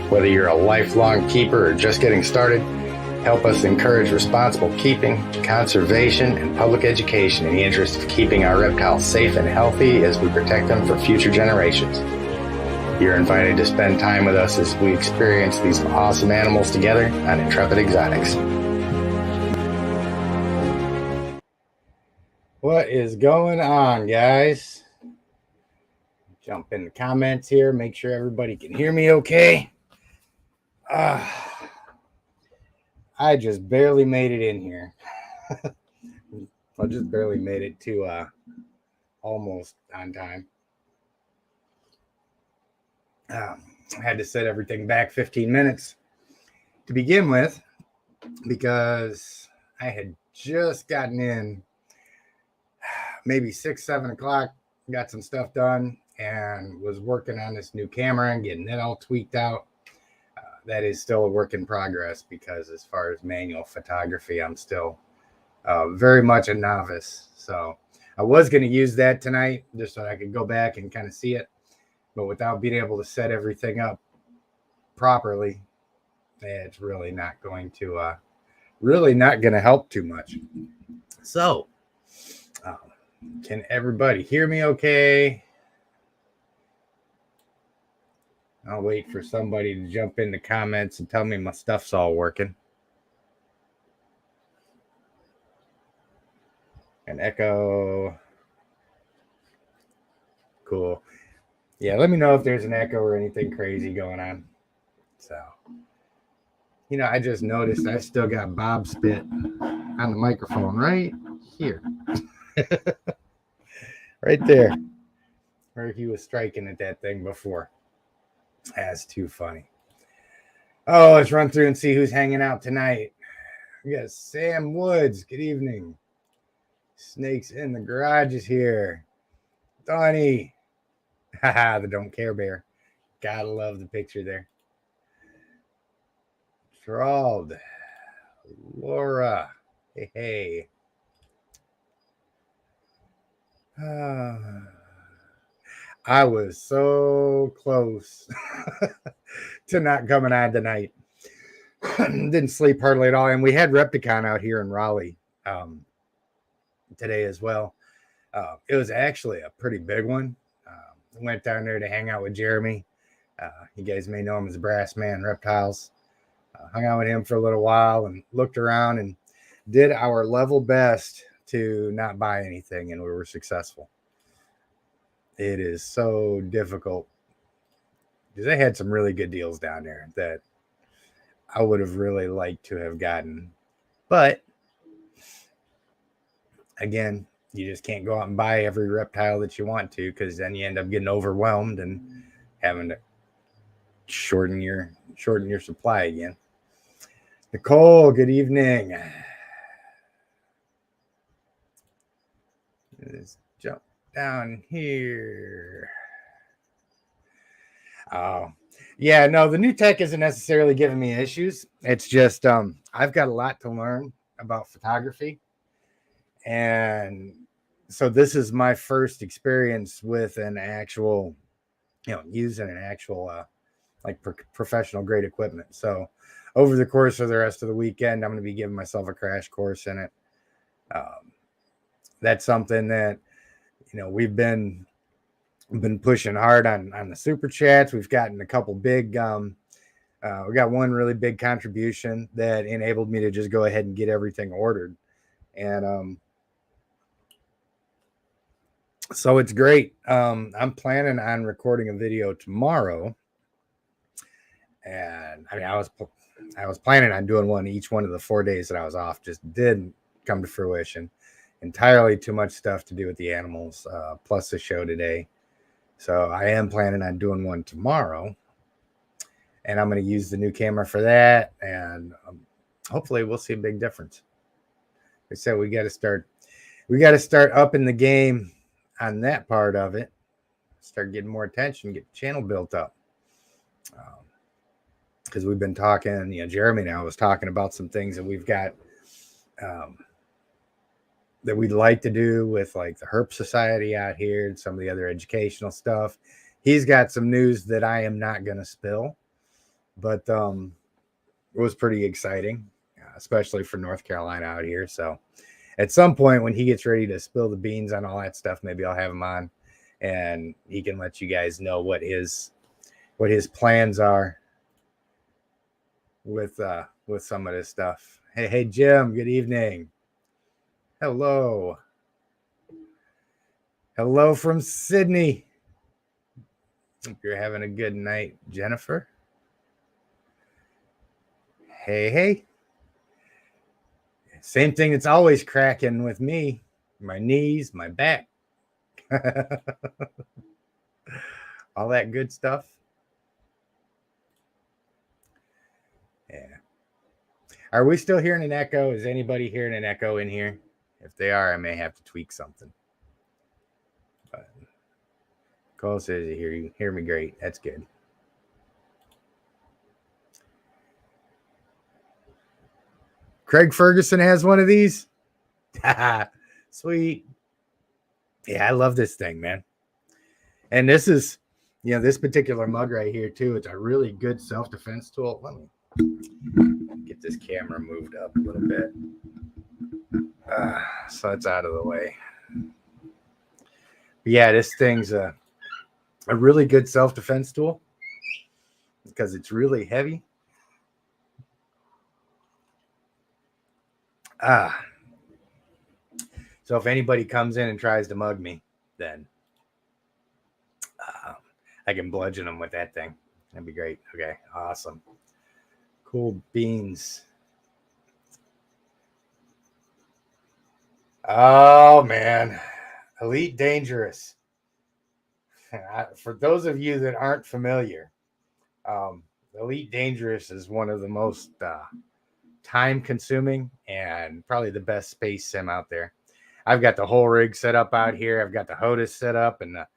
Whether you're a lifelong keeper or just getting started, help us encourage responsible keeping, conservation, and public education in the interest of keeping our reptiles safe and healthy as we protect them for future generations. You're invited to spend time with us as we experience these awesome animals together on Intrepid Exotics. What is going on, guys? Jump in the comments here, make sure everybody can hear me okay. I just barely made it in here. I just barely made it to almost on time. I had to set everything back 15 minutes to begin with because I had just gotten in maybe 6, 7 o'clock, got some stuff done, and was working on this new camera and getting it all tweaked out. That is still a work in progress because as far as manual photography, I'm still very much a novice. So I was going to use that tonight just so I could go back and kind of see it. But without being able to set everything up properly, it's really not going to help too much. So can everybody hear me okay? I'll wait for somebody to jump in the comments and tell me my stuff's all working. An echo. Cool. Yeah, let me know if there's an echo or anything crazy going on. So, I just noticed I've still got Bob spit on the microphone right here. Right there. Where he was striking at that thing before. That's too funny. Oh, let's run through and see who's hanging out tonight. We got Sam Woods. Good evening. Snakes in the Garage is here. Donnie. Haha, the Don't Care Bear. Gotta love the picture there. Gerald. Laura. Hey. I was so close to not coming on tonight. Didn't sleep hardly at all. And we had Repticon out here in Raleigh today as well. It was actually a pretty big one. Went down there to hang out with Jeremy. You guys may know him as Brass Man Reptiles. Hung out with him for a little while and looked around and did our level best to not buy anything, and we were successful. It is so difficult because they had some really good deals down there that I would have really liked to have gotten. But again, you just can't go out and buy every reptile that you want to, because then you end up getting overwhelmed and having to shorten your supply again. Nicole, good evening. Let's jump down here. Oh, yeah, no, the new tech isn't necessarily giving me issues. It's just I've got a lot to learn about photography. And so this is my first experience with an actual, using an actual professional grade equipment. So over the course of the rest of the weekend, I'm going to be giving myself a crash course in it. That's something that, we've been pushing hard on the super chats. We've gotten a couple big, we got one really big contribution that enabled me to just go ahead and get everything ordered. And, so it's great. I'm planning on recording a video tomorrow. And I was planning on doing one each one of the 4 days that I was off. Just didn't come to fruition. Entirely too much stuff to do with the animals, plus the show today. So I am planning on doing one tomorrow. And I'm going to use the new camera for that. And hopefully we'll see a big difference. Like I said, we got to start upping the game on that part of it. Start getting more attention, get the channel built up. Because we've been talking, Jeremy and I was talking about some things that we've got that we'd like to do with like the Herp Society out here and some of the other educational stuff. He's got some news that I am not going to spill, But it was pretty exciting, especially for North Carolina out here. So at some point when he gets ready to spill the beans on all that stuff, maybe I'll have him on and he can let you guys know what his plans are with some of this stuff. Hey Jim, good evening. Hello from Sydney. Hope you're having a good night, Jennifer. Hey. Same thing that's always cracking with me. My knees, my back. All that good stuff. Yeah. Are we still hearing an echo? Is anybody hearing an echo in here? If they are, I may have to tweak something. But Cole says you hear me great. That's good. Craig Ferguson has one of these. Sweet. Yeah, I love this thing, man. And this is, this particular mug right here too. It's a really good self-defense tool. Let me get this camera moved up a little bit, so it's out of the way. But yeah, this thing's a really good self-defense tool because it's really heavy. So if anybody comes in and tries to mug me, then I can bludgeon them with that thing. That'd be great. Okay, awesome. Cool beans. Oh, man. Elite Dangerous. For those of you that aren't familiar, Elite Dangerous is one of the most time-consuming and probably the best space sim out there. I've got the whole rig set up out here. I've got the HOTAS set up and the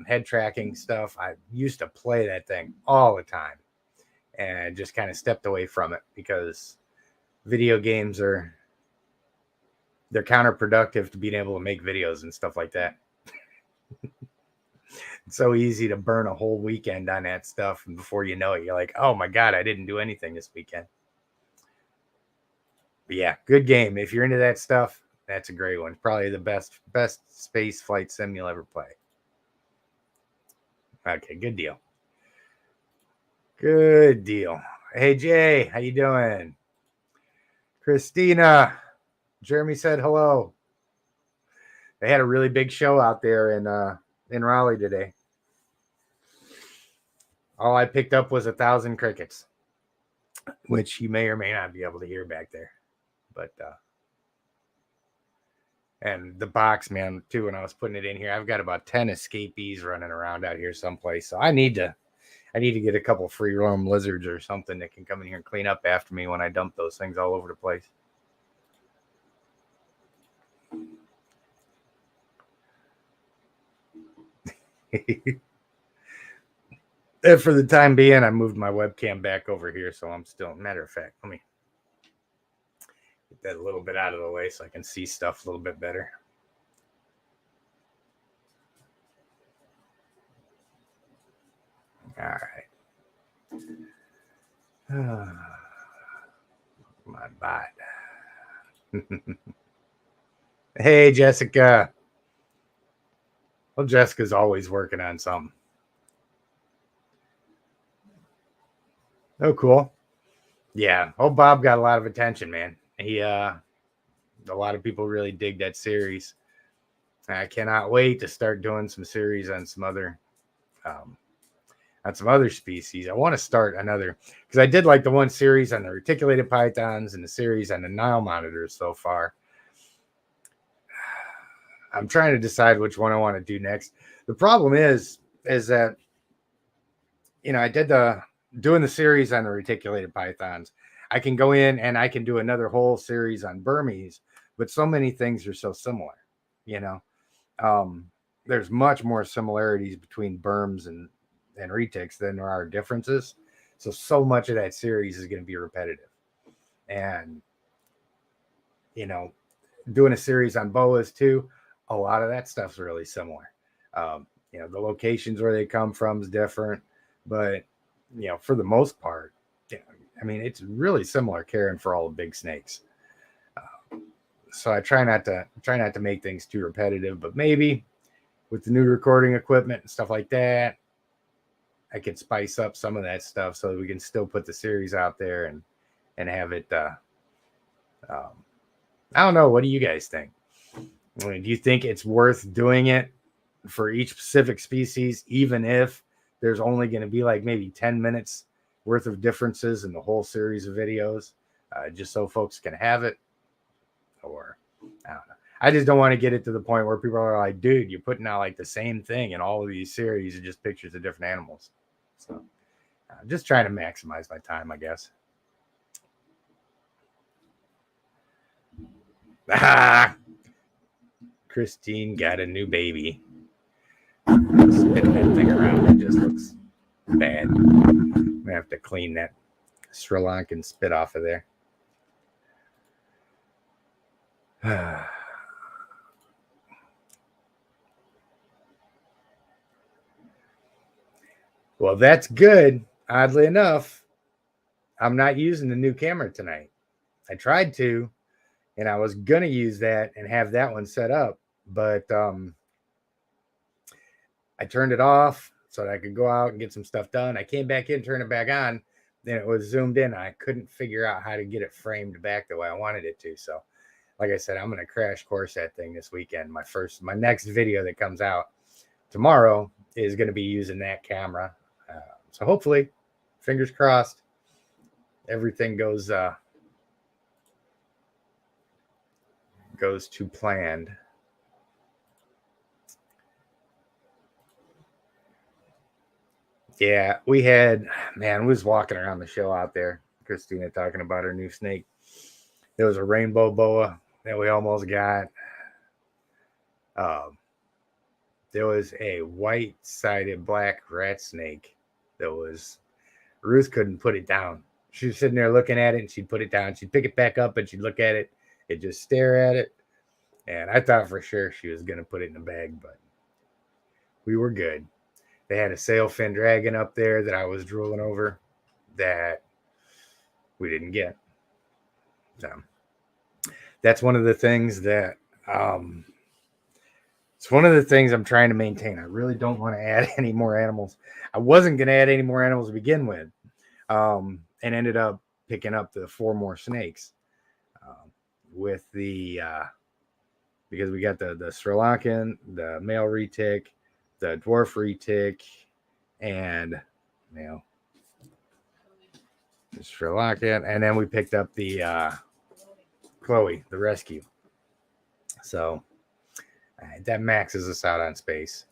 head tracking stuff. I used to play that thing all the time and just kind of stepped away from it because video games they're counterproductive to being able to make videos and stuff like that. It's so easy to burn a whole weekend on that stuff, and before you know it, you're like, oh my God, I didn't do anything this weekend. But yeah, good game. If you're into that stuff, that's a great one. Probably the best space flight sim you'll ever play. Okay, good deal. Good deal. Hey Jay, how you doing? Christina, Jeremy said hello. They had a really big show out there in Raleigh today. All I picked up was 1,000 crickets, which you may or may not be able to hear back there. But and the box, man, too, when I was putting it in here, I've got about 10 escapees running around out here someplace. So I need to get a couple free roam lizards or something that can come in here and clean up after me when I dump those things all over the place. And for the time being, I moved my webcam back over here, so I'm still, matter of fact, let me get that a little bit out of the way so I can see stuff a little bit better. All right. My bot. Hey, Jessica. Well, Jessica's always working on something. Oh, cool. Yeah. Oh, Bob got a lot of attention, man. He, a lot of people really dig that series. I cannot wait to start doing some series on some other species. I want to start another because I did like the one series on the reticulated pythons and the series on the Nile monitors so far. I'm trying to decide which one I want to do next. The problem is that, I did doing the series on the reticulated pythons. I can go in and I can do another whole series on Burmese, but so many things are so similar, there's much more similarities between Burms and retics than there are differences. So much of that series is going to be repetitive. And, doing a series on boas too, a lot of that stuff's really similar. The locations where they come from is different, but for the most part, I mean, it's really similar caring for all the big snakes. So I try not to make things too repetitive, but maybe with the new recording equipment and stuff like that, I could spice up some of that stuff so that we can still put the series out there and have it. I don't know. What do you guys think? I mean, do you think it's worth doing it for each specific species, even if there's only going to be like maybe 10 minutes worth of differences in the whole series of videos, just so folks can have it? Or I don't know. I just don't want to get it to the point where people are like, dude, you're putting out like the same thing in all of these series and just pictures of different animals. So I'm just trying to maximize my time, I guess. Christine got a new baby. Spitting that thing around, it just looks bad. I'm gonna have to clean that Sri Lankan spit off of there. Well, that's good. Oddly enough, I'm not using the new camera tonight. I tried to, and I was gonna use that and have that one set up, but I turned it off so that I could go out and get some stuff done. I came back in, turned it back on, then it was zoomed in. I couldn't figure out how to get it framed back the way I wanted it to. So, like I said, I'm going to crash course that thing this weekend. My next video that comes out tomorrow is going to be using that camera. So hopefully, fingers crossed, everything goes to planned. Yeah, we was walking around the show out there, Christina talking about her new snake. There was a rainbow boa that we almost got. There was a white-sided black rat snake that was, Ruth couldn't put it down. She was sitting there looking at it, and she'd put it down. She'd pick it back up, and she'd look at it. It'd just stare at it. And I thought for sure she was going to put it in a bag, but we were good. They had a sailfin dragon up there that I was drooling over that we didn't get. So that's one of the things that it's one of the things I'm trying to maintain. I really don't want to add any more animals. I wasn't going to add any more animals to begin with, and ended up picking up the 4 more snakes with the because we got the Sri Lankan, the male retic, the dwarf retic, and the Sri Lankan, and then we picked up the Chloe, the rescue. So that maxes us out on space.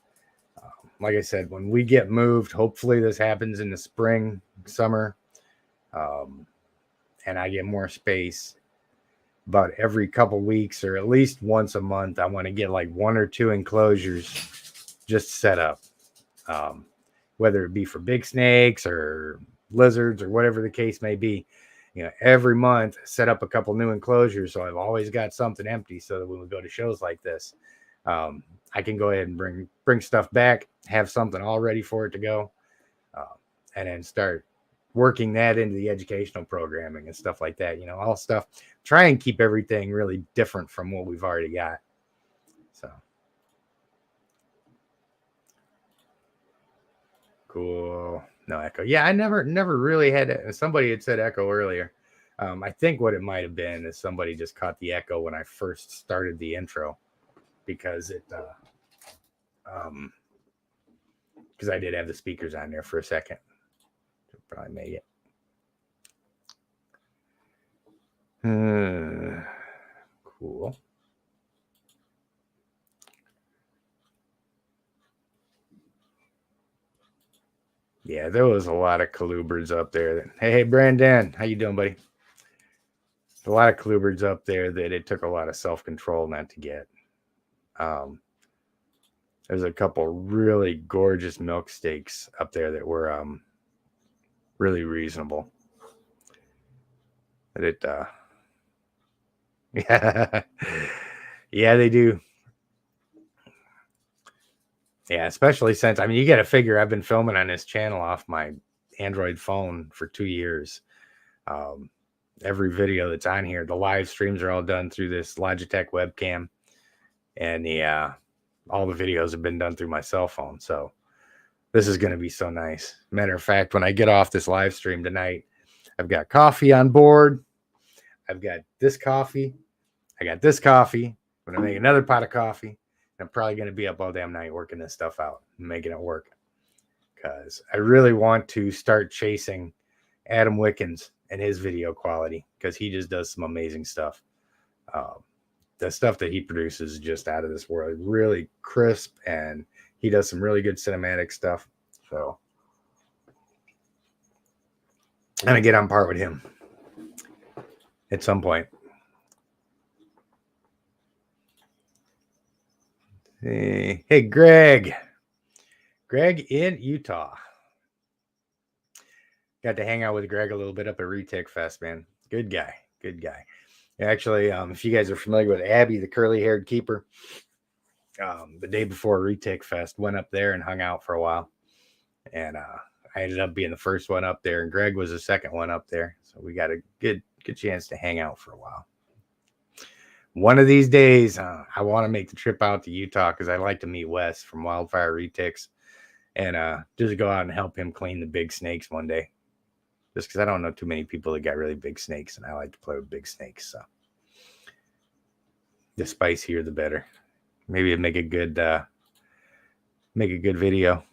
Like I said, when we get moved, hopefully this happens in the spring, summer, and I get more space. About every couple weeks or at least once a month, I want to get like 1 or 2 enclosures just set up, whether it be for big snakes or lizards or whatever the case may be. Every month set up a couple new enclosures, so I've always got something empty, so that when we go to shows like this, I can go ahead and bring stuff back, have something all ready for it to go, and then start working that into the educational programming and stuff like that. All stuff. Try and keep everything really different from what we've already got. So cool. No echo. Yeah, I never really had it. Somebody had said echo earlier. I think what it might have been is somebody just caught the echo when I first started the intro, because because I did have the speakers on there for a second. Probably made it. Cool. Yeah, there was a lot of colubrids up there. Hey, Brandon, how you doing, buddy? A lot of colubrids up there that it took a lot of self-control not to get. There's a couple really gorgeous milk steaks up there that were really reasonable. But it yeah, they do. Yeah, especially since, you got to figure I've been filming on this channel off my Android phone for 2 years. Every video that's on here, the live streams are all done through this Logitech webcam, and all the videos have been done through my cell phone. So this is going to be so nice. Matter of fact, when I get off this live stream tonight, I've got coffee on board. I've got this coffee. I got this coffee. I'm going to make another pot of coffee. I'm probably going to be up all damn night working this stuff out and making it work, because I really want to start chasing Adam Wickens and his video quality, because he just does some amazing stuff. The stuff that he produces is just out of this world, really crisp, and he does some really good cinematic stuff. So I'm going to get on par with him at some point. Hey, Greg in Utah. Got to hang out with Greg a little bit up at Retech Fest, man. Good guy. Actually, if you guys are familiar with Abby, the curly-haired keeper, the day before Retech Fest, went up there and hung out for a while. And I ended up being the first one up there, and Greg was the second one up there. So we got a good chance to hang out for a while. One of these days, I want to make the trip out to Utah, because I'd like to meet Wes from Wildfire Retix and just go out and help him clean the big snakes one day. Just because I don't know too many people that got really big snakes, and I like to play with big snakes. So the spicier, the better. Maybe it'd make a good video.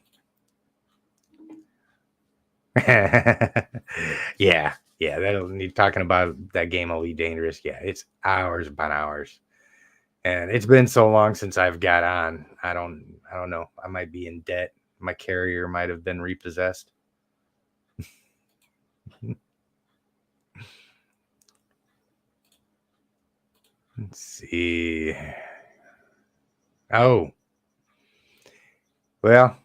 Yeah, that'll need talking about that game will be dangerous. Yeah, it's hours upon hours. And it's been so long since I've got on. I don't know. I might be in debt. My carrier might have been repossessed. Let's see. Oh. Well,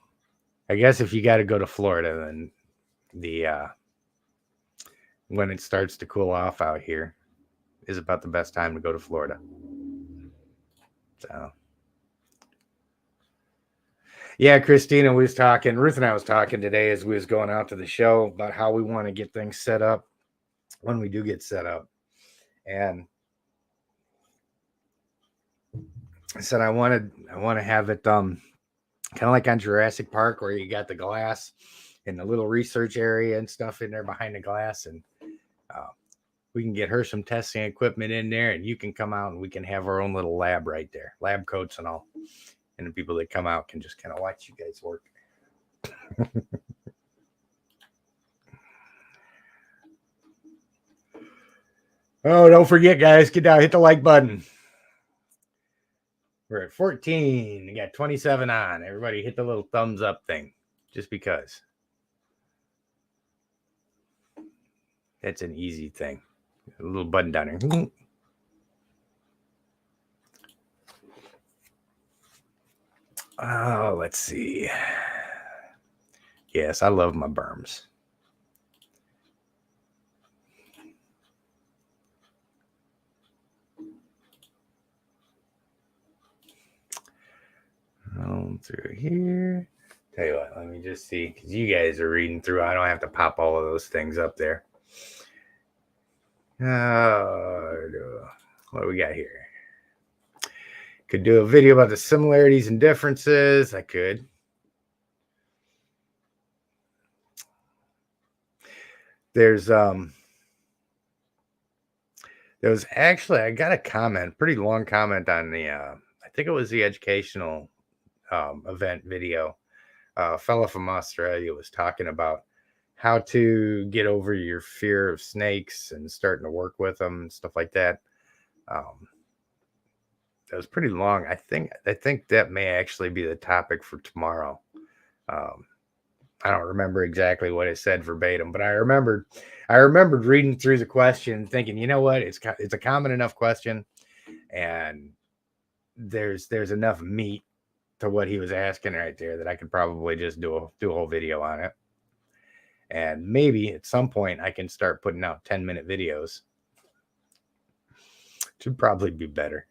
I guess if you got to go to Florida, then when it starts to cool off out here is about the best time to go to Florida. So yeah, Christina was talking, Ruth and I was talking today as we was going out to the show about how we want to get things set up when we do get set up. And I said I want to have it kind of like on Jurassic Park, where you got the glass and the little research area and stuff in there behind the glass, and we can get her some testing equipment in there, and you can come out and we can have our own little lab right there, lab coats and all, and the people that come out can just kind of watch you guys work. Oh, don't forget, guys, get down, hit the like button. We're at 14. We got 27 on. Everybody hit the little thumbs up thing, just because. It's an easy thing. A little button down here. Oh, let's see. Yes, I love my berms. On through here. Tell you what, let me just see, because you guys are reading through. I don't have to pop all of those things up there. What do we got here? Could do a video about the similarities and differences. I could. There was actually, I got a comment, pretty long comment on the, I think it was the educational event video. A fella from Australia was talking about how to get over your fear of snakes and starting to work with them and stuff like that. That was pretty long. I think that may actually be the topic for tomorrow. I don't remember exactly what it said verbatim, but I remembered reading through the question, thinking, you know what, it's a common enough question, and there's enough meat to what he was asking right there that I could probably just do a whole video on it. And maybe at some point I can start putting out 10-minute videos. Should probably be better.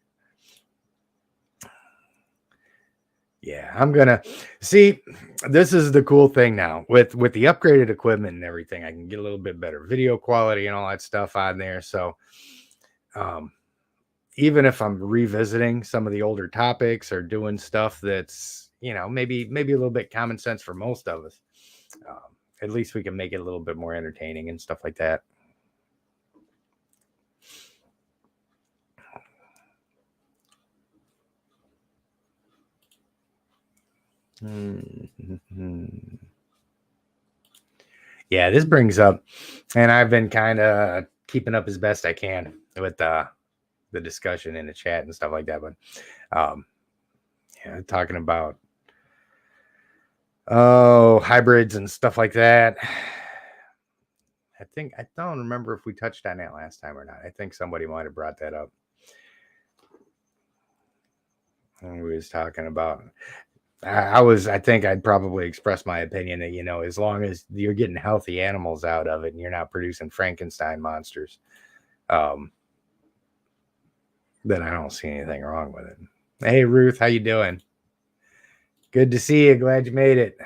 Yeah, I'm gonna see. This is the cool thing now with the upgraded equipment and everything. I can get a little bit better video quality and all that stuff on there. So, um, even if I'm revisiting some of the older topics or doing stuff that's maybe a little bit common sense for most of us, at least we can make it a little bit more entertaining and stuff like that. Yeah, this brings up, and I've been kind of keeping up as best I can with the discussion in the chat and stuff like that. But talking about hybrids and stuff like that. I don't remember if we touched on that last time or not. I think somebody might have brought that up. And we was talking about. I think I'd probably express my opinion that, as long as you're getting healthy animals out of it and you're not producing Frankenstein monsters, then I don't see anything wrong with it. Hey, Ruth, how you doing? Good to see you. Glad you made it.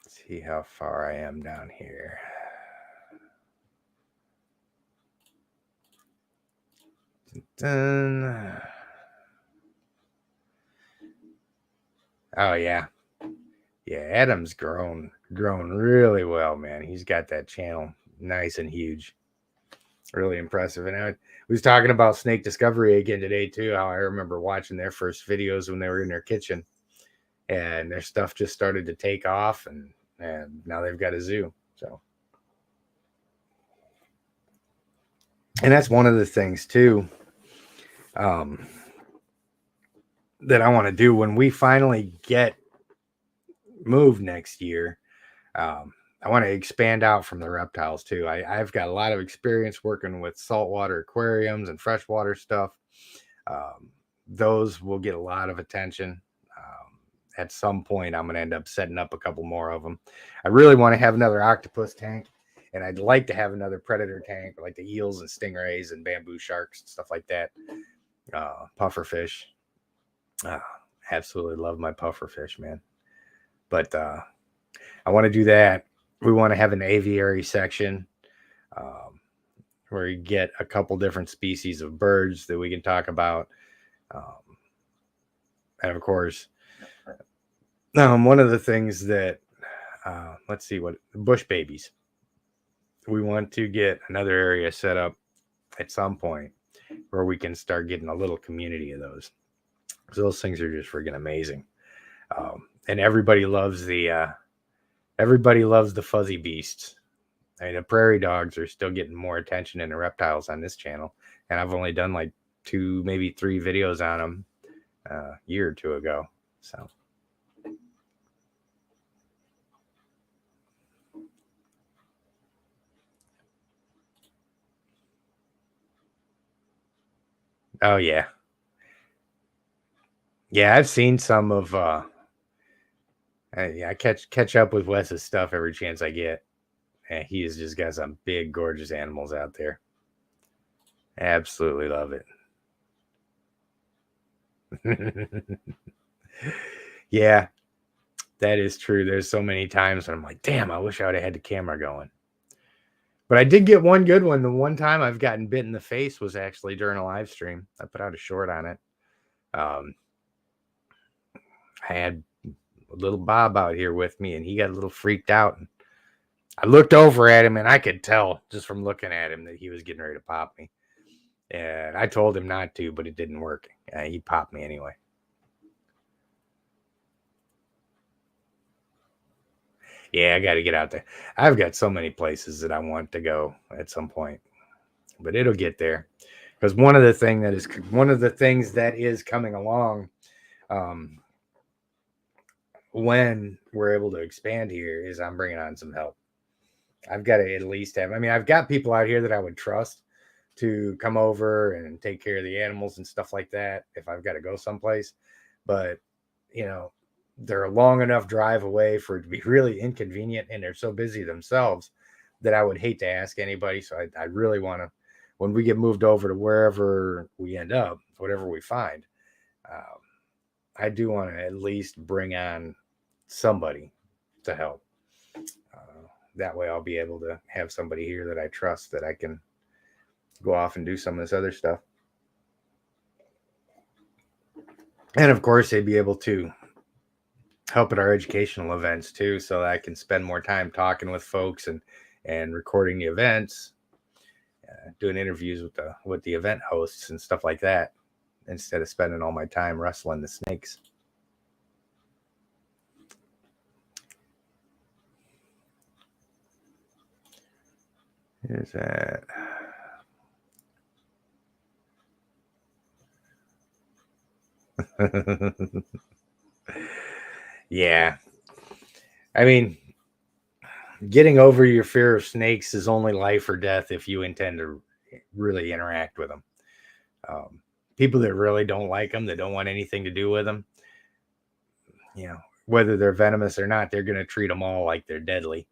Let's see how far I am down here. Dun. Oh yeah. Yeah, Adam's grown really well, man. He's got that channel nice and huge. Really impressive. And I was talking about Snake Discovery again today too, how I remember watching their first videos when they were in their kitchen and their stuff just started to take off and now they've got a zoo. So, and that's one of the things too that I want to do when we finally get moved next year. I want to expand out from the reptiles too. I've got a lot of experience working with saltwater aquariums and freshwater stuff. Those will get a lot of attention. At some point, I'm going to end up setting up a couple more of them. I really want to have another octopus tank, and I'd like to have another predator tank, like the eels and stingrays and bamboo sharks and stuff like that. Pufferfish. Absolutely love my pufferfish, man. But I want to do that. We want to have an aviary section where you get a couple different species of birds that we can talk about. And of course, one of the things that, let's see, what bush babies. We want to get another area set up at some point where we can start getting a little community of those. So those things are just freaking amazing. And everybody loves the fuzzy beasts. I mean, the prairie dogs are still getting more attention than the reptiles on this channel. And I've only done like 2, maybe 3 videos on them a year or 2 ago. So. Oh yeah. Yeah, I've seen some of I catch up with Wes's stuff every chance I get. And he's just got some big, gorgeous animals out there. Absolutely love it. Yeah, that is true. There's so many times when I'm like, damn, I wish I would have had the camera going. But I did get one good one. The one time I've gotten bit in the face was actually during a live stream. I put out a short on it. I had little Bob out here with me, and he got a little freaked out. And I looked over at him, and I could tell just from looking at him that he was getting ready to pop me. And I told him not to, but it didn't work. He popped me anyway. Yeah, I got to get out there. I've got so many places that I want to go at some point, but it'll get there. Because one of the things that is coming along, when we're able to expand here, is I'm bringing on some help. I've got to at least have. I mean, I've got people out here that I would trust to come over and take care of the animals and stuff like that if I've got to go someplace. But they're a long enough drive away for it to be really inconvenient, and they're so busy themselves that I would hate to ask anybody. So I really want when we get moved over to wherever we end up, whatever we find, I do want to at least bring on somebody to help. That way I'll be able to have somebody here that I trust, that I can go off and do some of this other stuff. And of course, they'd be able to help at our educational events too, so that I can spend more time talking with folks and recording the events, doing interviews with the event hosts and stuff like that, instead of spending all my time wrestling the snakes. Here's that. Yeah. I mean, getting over your fear of snakes is only life or death if you intend to really interact with them. People that really don't like them, that don't want anything to do with them, whether they're venomous or not, they're going to treat them all like they're deadly.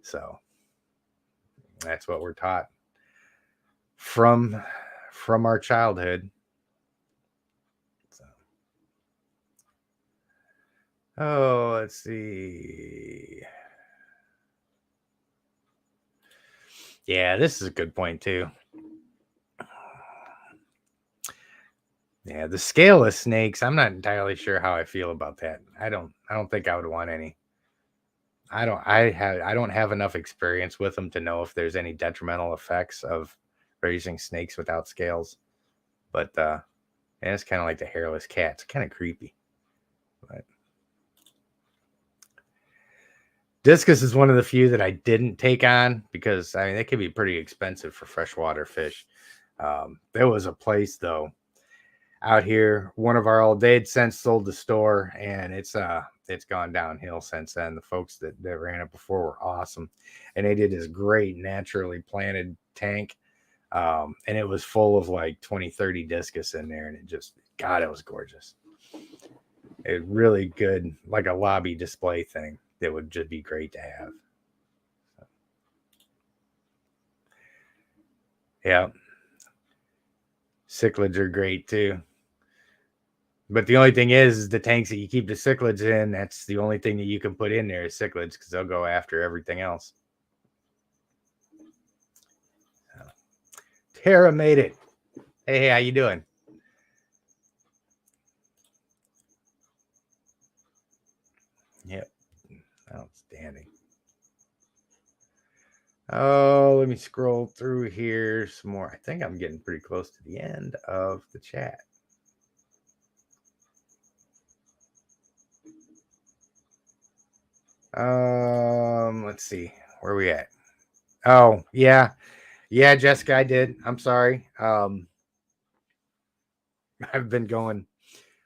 So that's what we're taught from our childhood. Oh, let's see. Yeah, this is a good point too. Yeah, the scaleless snakes, I'm not entirely sure how I feel about that. I don't think I would want any. I don't have enough experience with them to know if there's any detrimental effects of raising snakes without scales. But yeah, it's kind of like the hairless cat. It's kind of creepy. But discus is one of the few that I didn't take on because they can be pretty expensive for freshwater fish. There was a place though out here, one of our old, they had since sold the store, and it's gone downhill since then. The folks that ran it before were awesome, and they did this great naturally planted tank, and it was full of like 20-30 discus in there, and it was gorgeous. It really good, like a lobby display thing that would just be great to have. Yeah, cichlids are great too. But the only thing is the tanks that you keep the cichlids in, that's the only thing that you can put in there is cichlids, because they'll go after everything else. Tara made it. Hey, how you doing? Yep. Outstanding. Oh, let me scroll through here some more. I think I'm getting pretty close to the end of the chat. Let's see. Where are we at? Oh, yeah. Yeah, Jessica, I did. I'm sorry. I've been going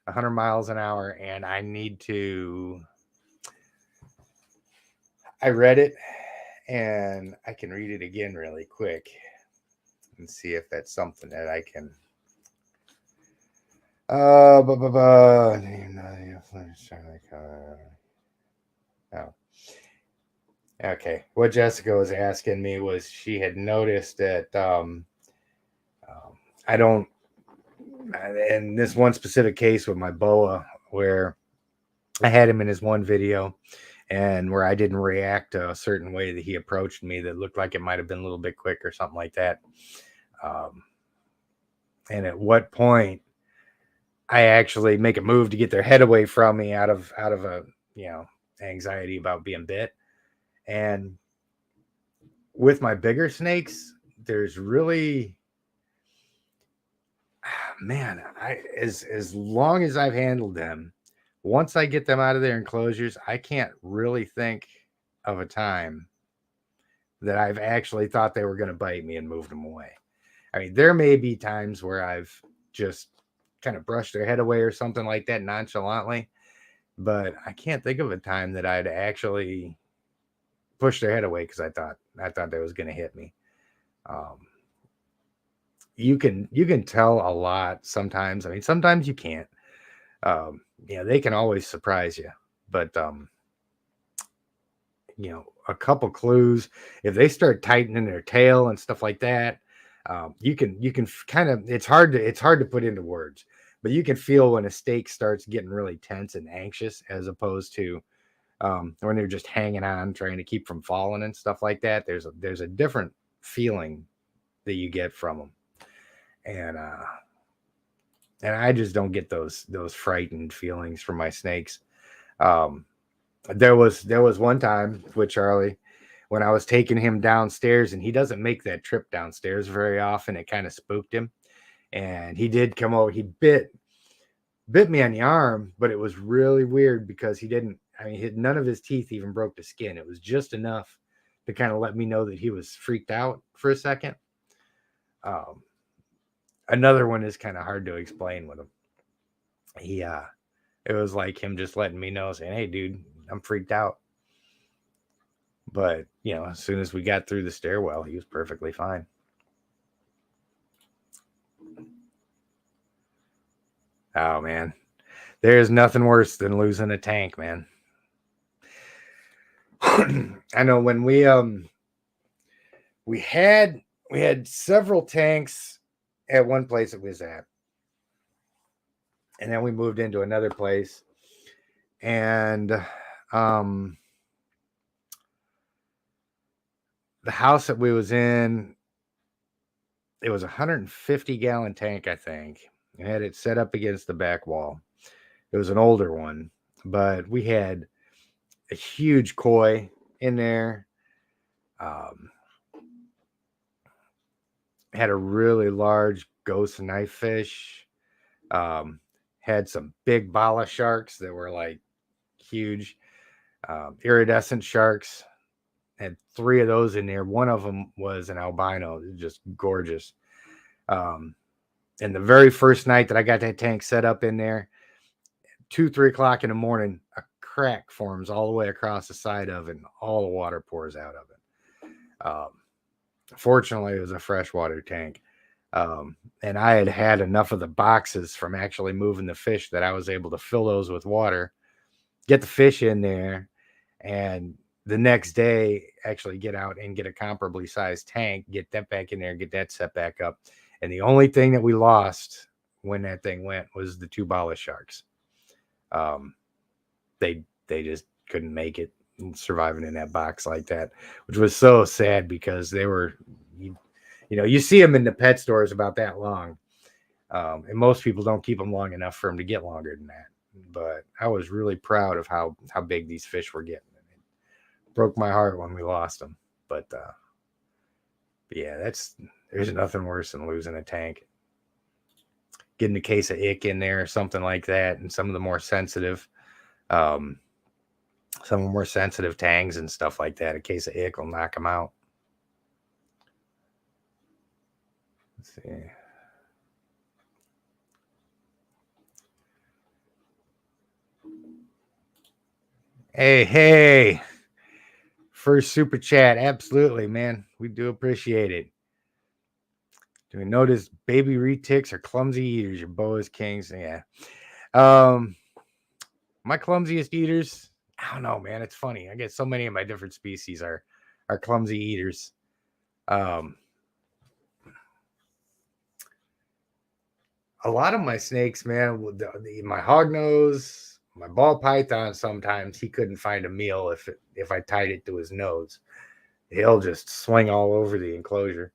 100 miles an hour, and I need to. I read it, and I can read it again really quick and see if that's something that I can. Oh. Okay. What Jessica was asking me was she had noticed that I don't, in this one specific case with my boa, where I had him in his one video, and where I didn't react a certain way that he approached me that looked like it might have been a little bit quick or something like that. And at what point I actually make a move to get their head away from me out of a anxiety about being bit. And with my bigger snakes, there's really, man, as long as I've handled them, once I get them out of their enclosures, I can't really think of a time that I've actually thought they were going to bite me and moved them away. I mean, there may be times where I've just kind of brushed their head away or something like that nonchalantly, but I can't think of a time that I'd actually push their head away because I thought they was going to hit me. You can tell a lot sometimes. I mean, sometimes you can't. They can always surprise you, but a couple clues. If they start tightening their tail and stuff like that, You can kind of, it's hard to put into words, but you can feel when a steak starts getting really tense and anxious, as opposed to when they're just hanging on, trying to keep from falling and stuff like that. There's a different feeling that you get from them, and I just don't get those frightened feelings from my snakes. Um, there was one time with Charlie when I was taking him downstairs, and he doesn't make that trip downstairs very often. It kind of spooked him, and he did come over. He bit me on the arm, but it was really weird because he didn't. I mean, none of his teeth even broke the skin. It was just enough to kind of let me know that he was freaked out for a second. Another one is kind of hard to explain with him. It was like him just letting me know, saying, "Hey, dude, I'm freaked out." But, as soon as we got through the stairwell, he was perfectly fine. Oh, man. There's nothing worse than losing a tank, man. I know when we had several tanks at one place it was at. And then we moved into another place. And the house that we was in, it was a 150-gallon tank, I think. It had it set up against the back wall. It was an older one, but we had a huge koi in there. Had a really large ghost knife fish. Had some big bala sharks that were like huge. Iridescent sharks. Had 3 of those in there. One of them was an albino, just gorgeous. And the very first night that I got that tank set up in there, 2-3 o'clock in the morning, a crack forms all the way across the side of it, and all the water pours out of it. Fortunately, it was a freshwater tank. And I had enough of the boxes from actually moving the fish that I was able to fill those with water, get the fish in there, and the next day actually get out and get a comparably sized tank, get that back in there, get that set back up. And the only thing that we lost when that thing went was the 2 bala sharks. They just couldn't make it surviving in that box like that, which was so sad because they were, you see them in the pet stores about that long. And most people don't keep them long enough for them to get longer than that. But I was really proud of how big these fish were getting. It broke my heart when we lost them. But yeah, there's nothing worse than losing a tank. Getting a case of ick in there or something like that, and some of the more sensitive tangs and stuff like that. A case of ick will knock them out. Let's see. Hey. First super chat. Absolutely, man. We do appreciate it. Do we notice baby retics are clumsy eaters? Your boas kings. Yeah. My clumsiest eaters, I don't know, man. It's funny. I get so many of my different species are clumsy eaters. A lot of my snakes, man, my hognose, my ball python, sometimes he couldn't find a meal if I tied it to his nose. He'll just swing all over the enclosure.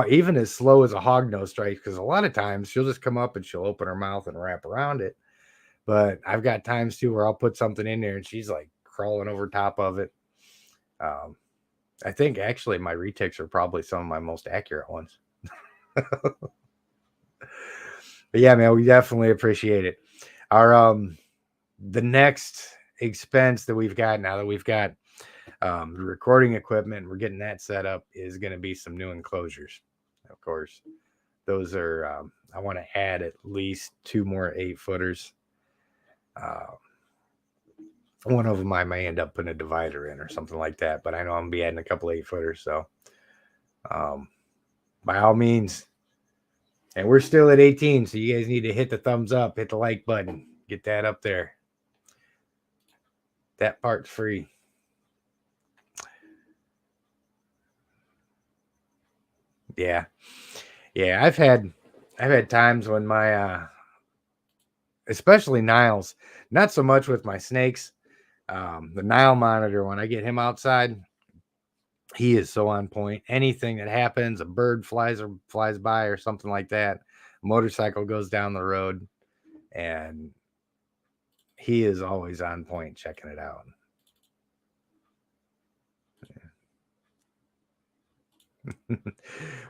Even as slow as a hognose strike, because a lot of times she'll just come up and she'll open her mouth and wrap around it. But I've got times too where I'll put something in there and she's like crawling over top of it. I think actually my retics are probably some of my most accurate ones. But yeah, man, we definitely appreciate it. Our the next expense that we've got now that we've got the recording equipment, we're getting that set up, is going to be some new enclosures. Of course, those are I want to add at least 2 more 8-footers. One of them I may end up putting a divider in or something like that, but I know I'm gonna be adding a couple 8-footers. So by all means, and we're still at 18, so you guys need to hit the thumbs up, hit the like button, get that up there. That part's free. Yeah. Yeah. I've had times when my, especially Niles, not so much with my snakes. The Nile monitor, when I get him outside, he is so on point. Anything that happens, a bird flies by or something like that, a motorcycle goes down the road, and he is always on point checking it out.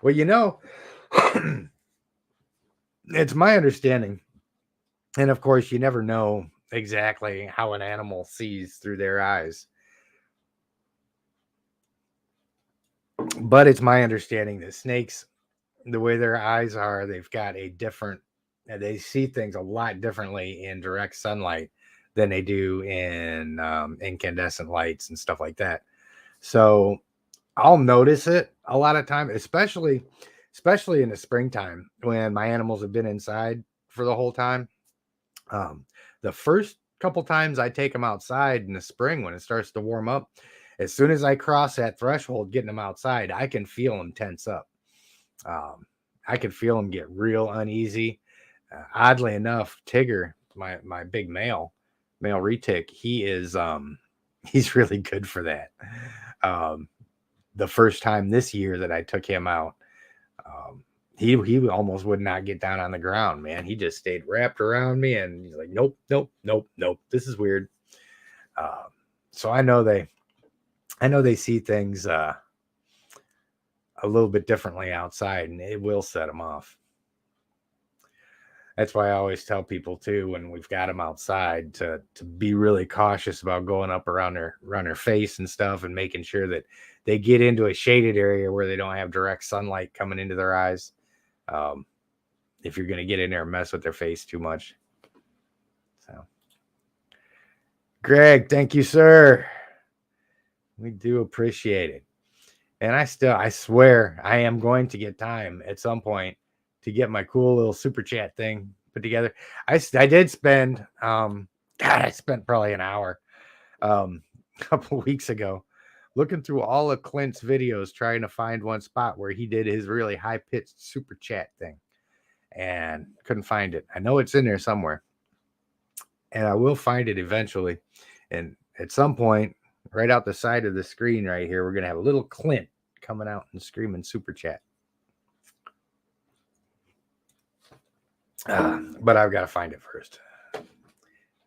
Well, it's my understanding, and of course, you never know exactly how an animal sees through their eyes. But it's my understanding that snakes, the way their eyes are, they've got a different, they see things a lot differently in direct sunlight than they do in incandescent lights and stuff like that. So I'll notice it a lot of time, especially in the springtime when my animals have been inside for the whole time. The first couple times I take them outside in the spring when it starts to warm up, as soon as I cross that threshold, getting them outside, I can feel them tense up. Um, I can feel them get real uneasy. Oddly enough, Tigger, my big male retic, he is he's really good for that. Um, the first time this year that I took him out, he almost would not get down on the ground, man. He just stayed wrapped around me, and he's like, nope, nope, nope, nope. This is weird. So I know they see things a little bit differently outside, and it will set them off. That's why I always tell people too, when we've got them outside, to be really cautious about going up around their face and stuff, and making sure that they get into a shaded area where they don't have direct sunlight coming into their eyes. If you're going to get in there and mess with their face too much. So, Greg, thank you, sir. We do appreciate it. And I swear I am going to get time at some point to get my cool little super chat thing put together. I did spend, I spent probably an hour a couple weeks ago looking through all of Clint's videos, trying to find one spot where he did his really high pitched super chat thing, and couldn't find it. I know it's in there somewhere, and I will find it eventually. And at some point, right out the side of the screen right here, we're going to have a little Clint coming out and screaming super chat. But I've got to find it first.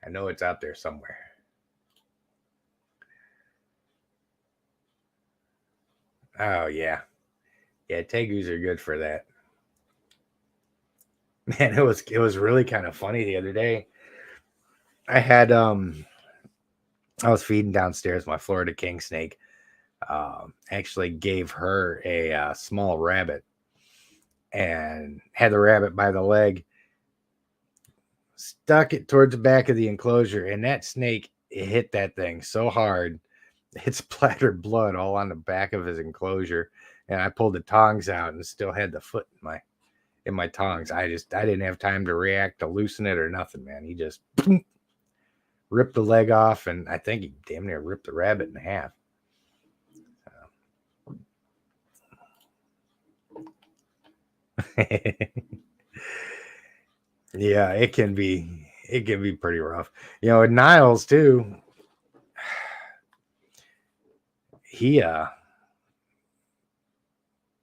I know it's out there somewhere. Oh, yeah. Yeah, tegus are good for that. Man, it was really kind of funny the other day. I was feeding downstairs. My Florida king snake actually gave her a small rabbit, and had the rabbit by the leg, stuck it towards the back of the enclosure, and that snake hit that thing so hard it splattered blood all on the back of his enclosure. And I pulled the tongs out and still had the foot in my tongs. I didn't have time to react, to loosen it or nothing, man. He just ripped the leg off, and I think he damn near ripped the rabbit in half. Yeah, it can be pretty rough. And Niles too. He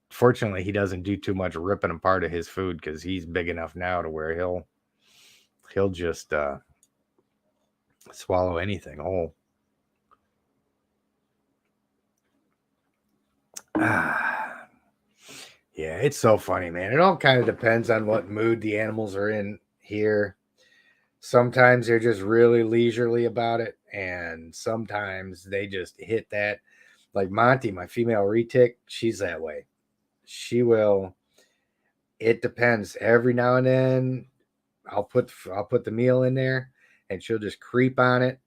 fortunately he doesn't do too much ripping apart of his food, because he's big enough now to where he'll just swallow anything whole. Yeah, it's so funny, man. It all kind of depends on what mood the animals are in here. Sometimes they're just really leisurely about it, and sometimes they just hit that. Like Monty, my female retic, she's that way. She will. It depends. Every now and then, I'll put the meal in there, and she'll just creep on it,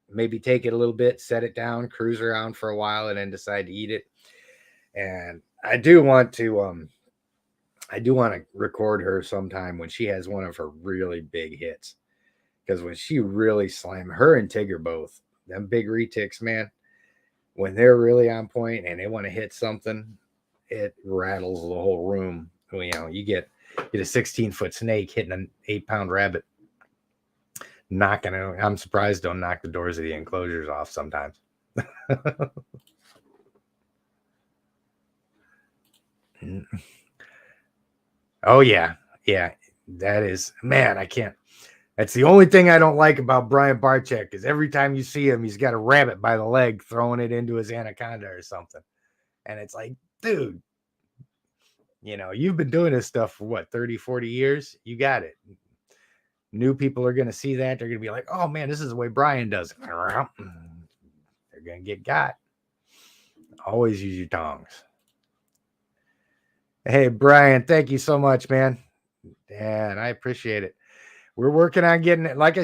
maybe take it a little bit, set it down, cruise around for a while, and then decide to eat it. And I do want to record her sometime when she has one of her really big hits, because when she really slammed, her and Tigger both, them big retics, man, when they're really on point and they want to hit something, it rattles the whole room. You know, you get a 16-foot snake hitting an 8-pound rabbit, knocking it. I'm surprised don't knock the doors of the enclosures off sometimes. Oh yeah, yeah. That is, man. I can't. That's the only thing I don't like about Brian Barczyk is every time you see him, he's got a rabbit by the leg, throwing it into his anaconda or something, and it's like, dude, you know, you've been doing this stuff for what, 30, 40 years? You got it. New people are going to see that. They're going to be like, oh man, this is the way Brian does it. They're going to get got. Always use your tongs. Hey, Brian, thank you so much, man. And I appreciate it. We're working on getting it. Like I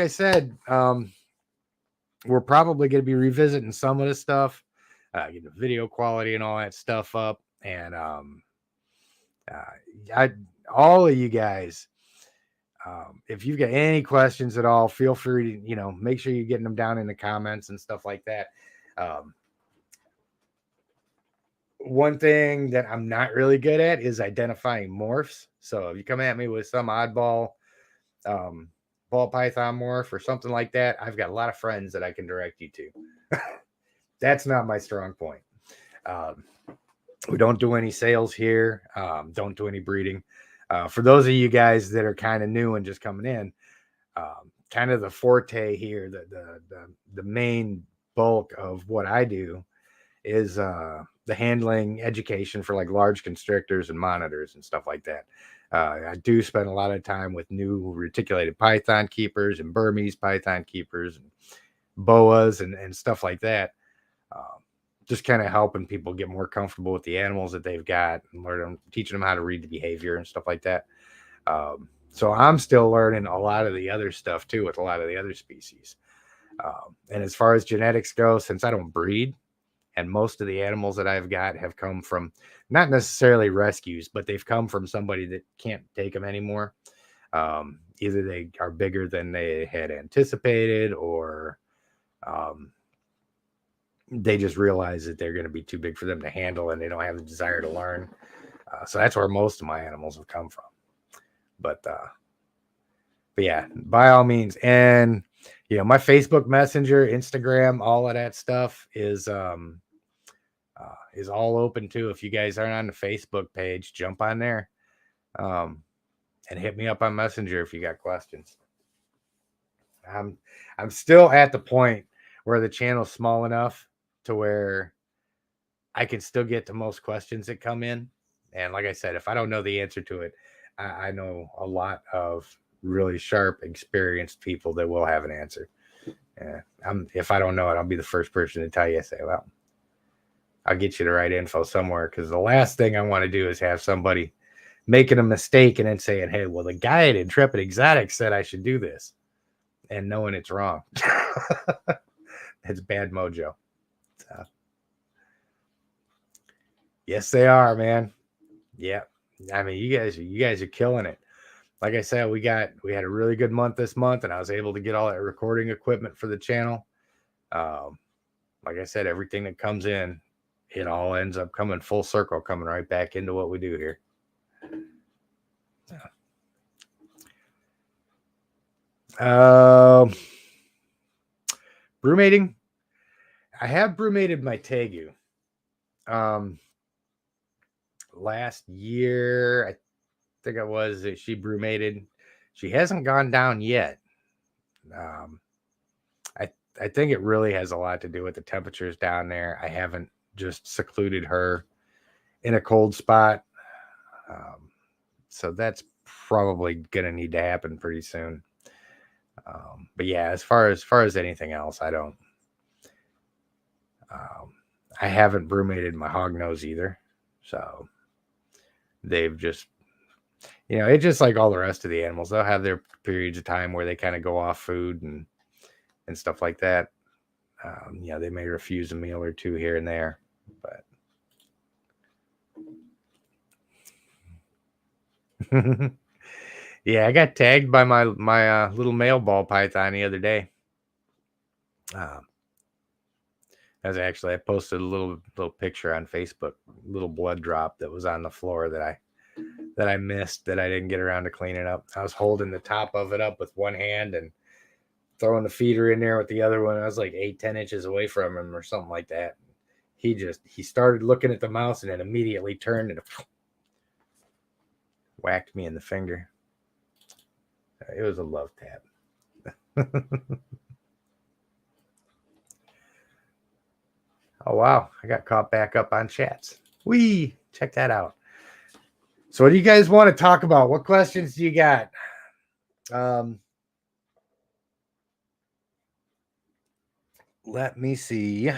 said, we're probably going to be revisiting some of this stuff, getting the video quality and all that stuff up. And all of you guys, if you've got any questions at all, feel free to, you know, make sure you're getting them down in the comments and stuff like that. One thing that I'm not really good at is identifying morphs. So if you come at me with some oddball ball python morph or something like that, I've got a lot of friends that I can direct you to. That's not my strong point. We don't do any sales here. Don't do any breeding. For those of you guys that are kind of new and just coming in, kind of the forte here, the main bulk of what I do is the handling education for like large constrictors and monitors and stuff like that. I do spend a lot of time with new reticulated python keepers and Burmese python keepers and boas and stuff like that. Just kind of helping people get more comfortable with the animals that they've got and teaching them how to read the behavior and stuff like that. So I'm still learning a lot of the other stuff too with a lot of the other species. And as far as genetics go, since I don't breed, and most of the animals that I've got have come from not necessarily rescues, but they've come from somebody that can't take them anymore. Either they are bigger than they had anticipated, or they just realize that they're going to be too big for them to handle and they don't have the desire to learn. So that's where most of my animals have come from. But yeah, by all means. And, you know, my Facebook Messenger, Instagram, all of that stuff is all open too. If you guys aren't on the Facebook page, jump on there and hit me up on Messenger if you got questions. I'm still at the point where the channel's small enough to where I can still get to most questions that come in. And like I said, if I don't know the answer to it, I know a lot of really sharp, experienced people that will have an answer. Yeah, if I don't know it, I'll be the first person to tell you. I say, well, I'll get you the right info somewhere, because the last thing I want to do is have somebody making a mistake and then saying, hey, well, the guy at Intrepid Exotics said I should do this, and knowing it's wrong. It's bad mojo. So, yes, they are, man. Yeah. I mean, you guys are killing it. Like I said, we had a really good month this month, and I was able to get all that recording equipment for the channel. Like I said, everything that comes in, it all ends up coming full circle, coming right back into what we do here. Brumating. I have brumated my tegu. Last year, I think it was that she brumated. She hasn't gone down yet. I think it really has a lot to do with the temperatures down there. I haven't just secluded her in a cold spot. So that's probably going to need to happen pretty soon. But yeah, as far as anything else, I don't. I haven't brumated my hognose either. So they've just, you know, it's just like all the rest of the animals. They'll have their periods of time where they kind of go off food and stuff like that. You know, they may refuse a meal or two here and there, but yeah, I got tagged by my little male ball python the other day. I posted a little picture on Facebook, little blood drop that was on the floor that I missed, that I didn't get around to cleaning up. I was holding the top of it up with one hand and throwing the feeder in there with the other one. I was like 8-10 inches away from him or something like that. He started looking at the mouse and then immediately turned and whacked me in the finger. It was a love tap. Oh, wow. I got caught back up on chats. Whee! Check that out. So what do you guys want to talk about? What questions do you got? Let me see.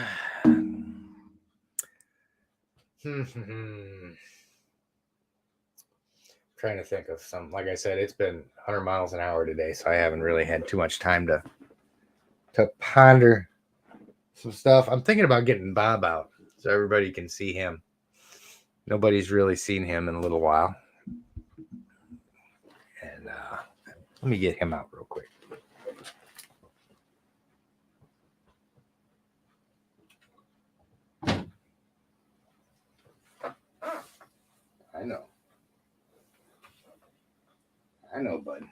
Trying to think of some. Like I said, it's been 100 miles an hour today, so I haven't really had too much time to ponder some stuff. I'm thinking about getting Bob out so everybody can see him. Nobody's really seen him in a little while. And let me get him out real quick. I know, bud.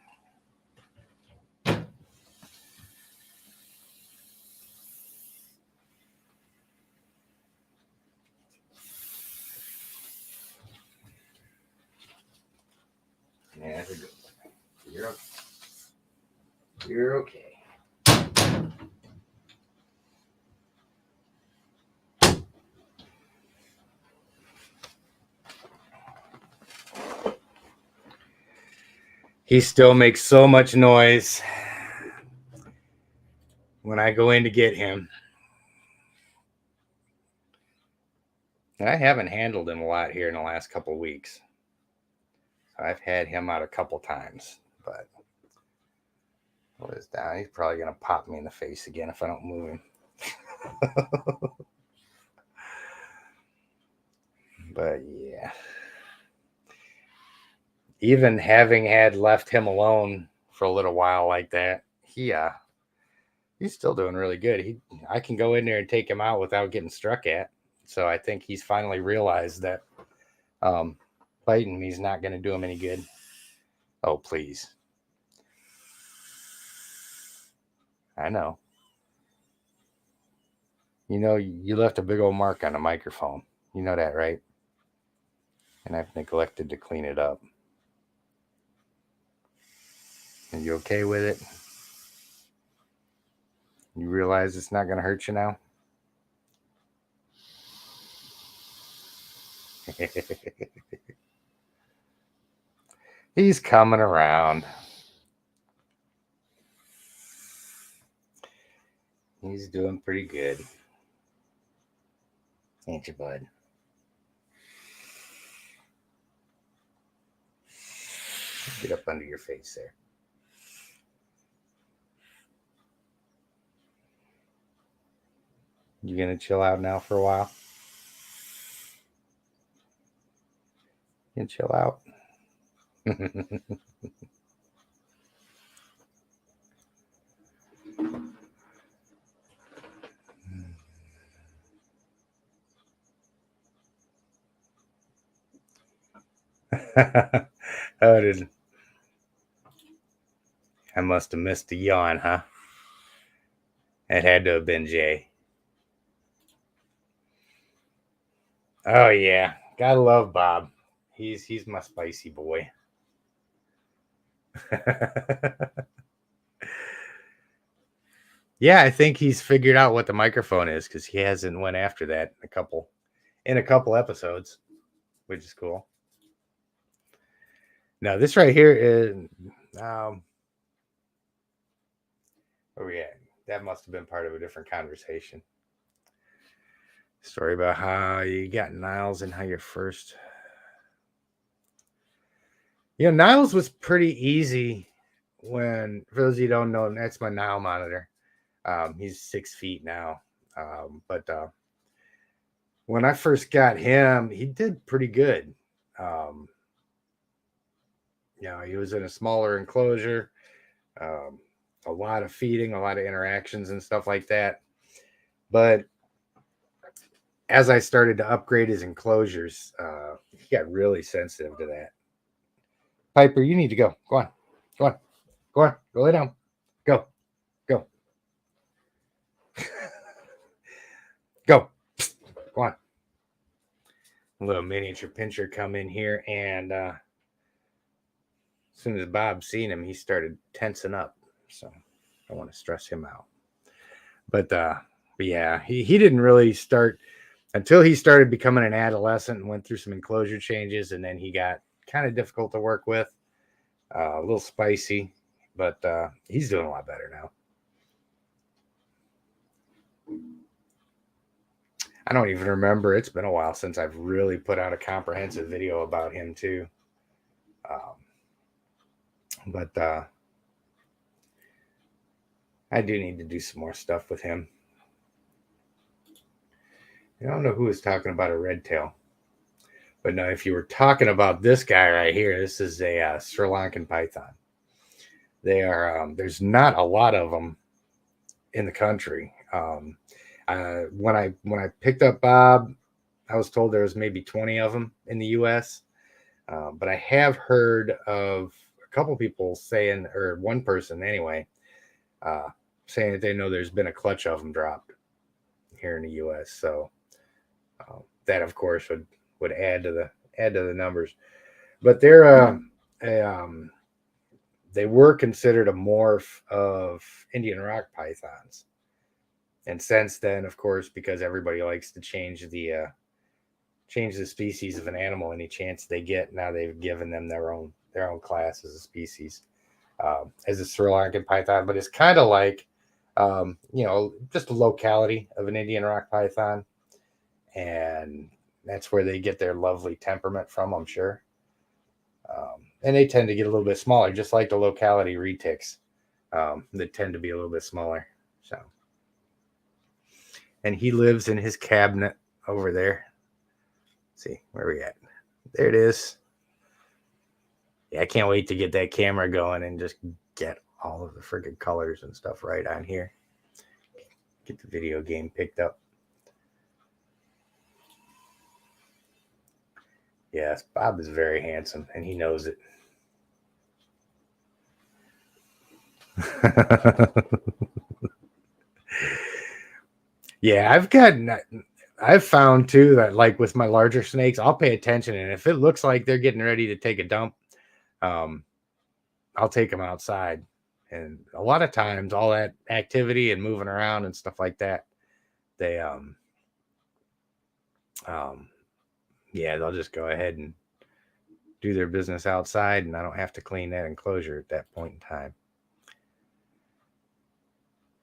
Yeah, that's a good one. You're okay. He still makes so much noise when I go in to get him. And I haven't handled him a lot here in the last couple of weeks. So I've had him out a couple times, but what is down? He's probably going to pop me in the face again if I don't move him. But yeah. Even having had left him alone for a little while like that, he's still doing really good. I can go in there and take him out without getting struck at. So I think he's finally realized that biting me is not going to do him any good. Oh, please. I know. You know, you left a big old mark on the microphone. You know that, right? And I've neglected to clean it up. Are you okay with it? You realize it's not going to hurt you now? He's coming around. He's doing pretty good. Ain't you, bud? Get up under your face there. You gonna chill out now for a while? You can chill out. I must have missed a yawn, huh? It had to have been Jay. Oh yeah, gotta love Bob. He's my spicy boy. Yeah, I think he's figured out what the microphone is because he hasn't went after that in a couple episodes, which is cool. Now this right here is where we at? That must have been part of a different conversation. Story about how you got Niles and how you're first. You know, Niles was pretty easy when, for those of you who don't know, that's my Nile monitor. He's 6 feet now. But when I first got him, he did pretty good. You know, he was in a smaller enclosure, a lot of feeding, a lot of interactions and stuff like that. But as I started to upgrade his enclosures, he got really sensitive to that. Piper, you need to go. Go on. Go on. Go on. Go lay down. Go. Go. Go. Go on. A little miniature pincher come in here, and as soon as Bob seen him, he started tensing up. So I don't want to stress him out. But yeah, he didn't really start until he started becoming an adolescent and went through some enclosure changes, and then he got kind of difficult to work with, a little spicy, but he's doing a lot better now. I don't even remember. It's been a while since I've really put out a comprehensive video about him too. But I do need to do some more stuff with him. I don't know who was talking about a red tail. But no, if you were talking about this guy right here, this is a Sri Lankan python. They are, there's not a lot of them in the country. When I picked up Bob, I was told there was maybe 20 of them in the U.S. But I have heard of a couple people saying, or one person anyway, saying that they know there's been a clutch of them dropped here in the U.S. So that, of course, would add to the numbers. But they're they were considered a morph of Indian rock pythons. And since then, of course, because everybody likes to change the species of an animal any chance they get, now they've given them their own class as a species, as a Sri Lankan python. But it's kind of like, just a locality of an Indian rock python, and that's where they get their lovely temperament from, I'm sure. And they tend to get a little bit smaller, just like the locality retics. They tend to be a little bit smaller. So, and he lives in his cabinet over there. Let's see, where are we at? There it is. Yeah, I can't wait to get that camera going and just get all of the freaking colors and stuff right on here. Get the video game picked up. Yes, Bob is very handsome, and he knows it. Yeah, I've found too that, like, with my larger snakes, I'll pay attention, and if it looks like they're getting ready to take a dump, I'll take them outside. And a lot of times, all that activity and moving around and stuff like that, they yeah, they'll just go ahead and do their business outside, and I don't have to clean that enclosure at that point in time.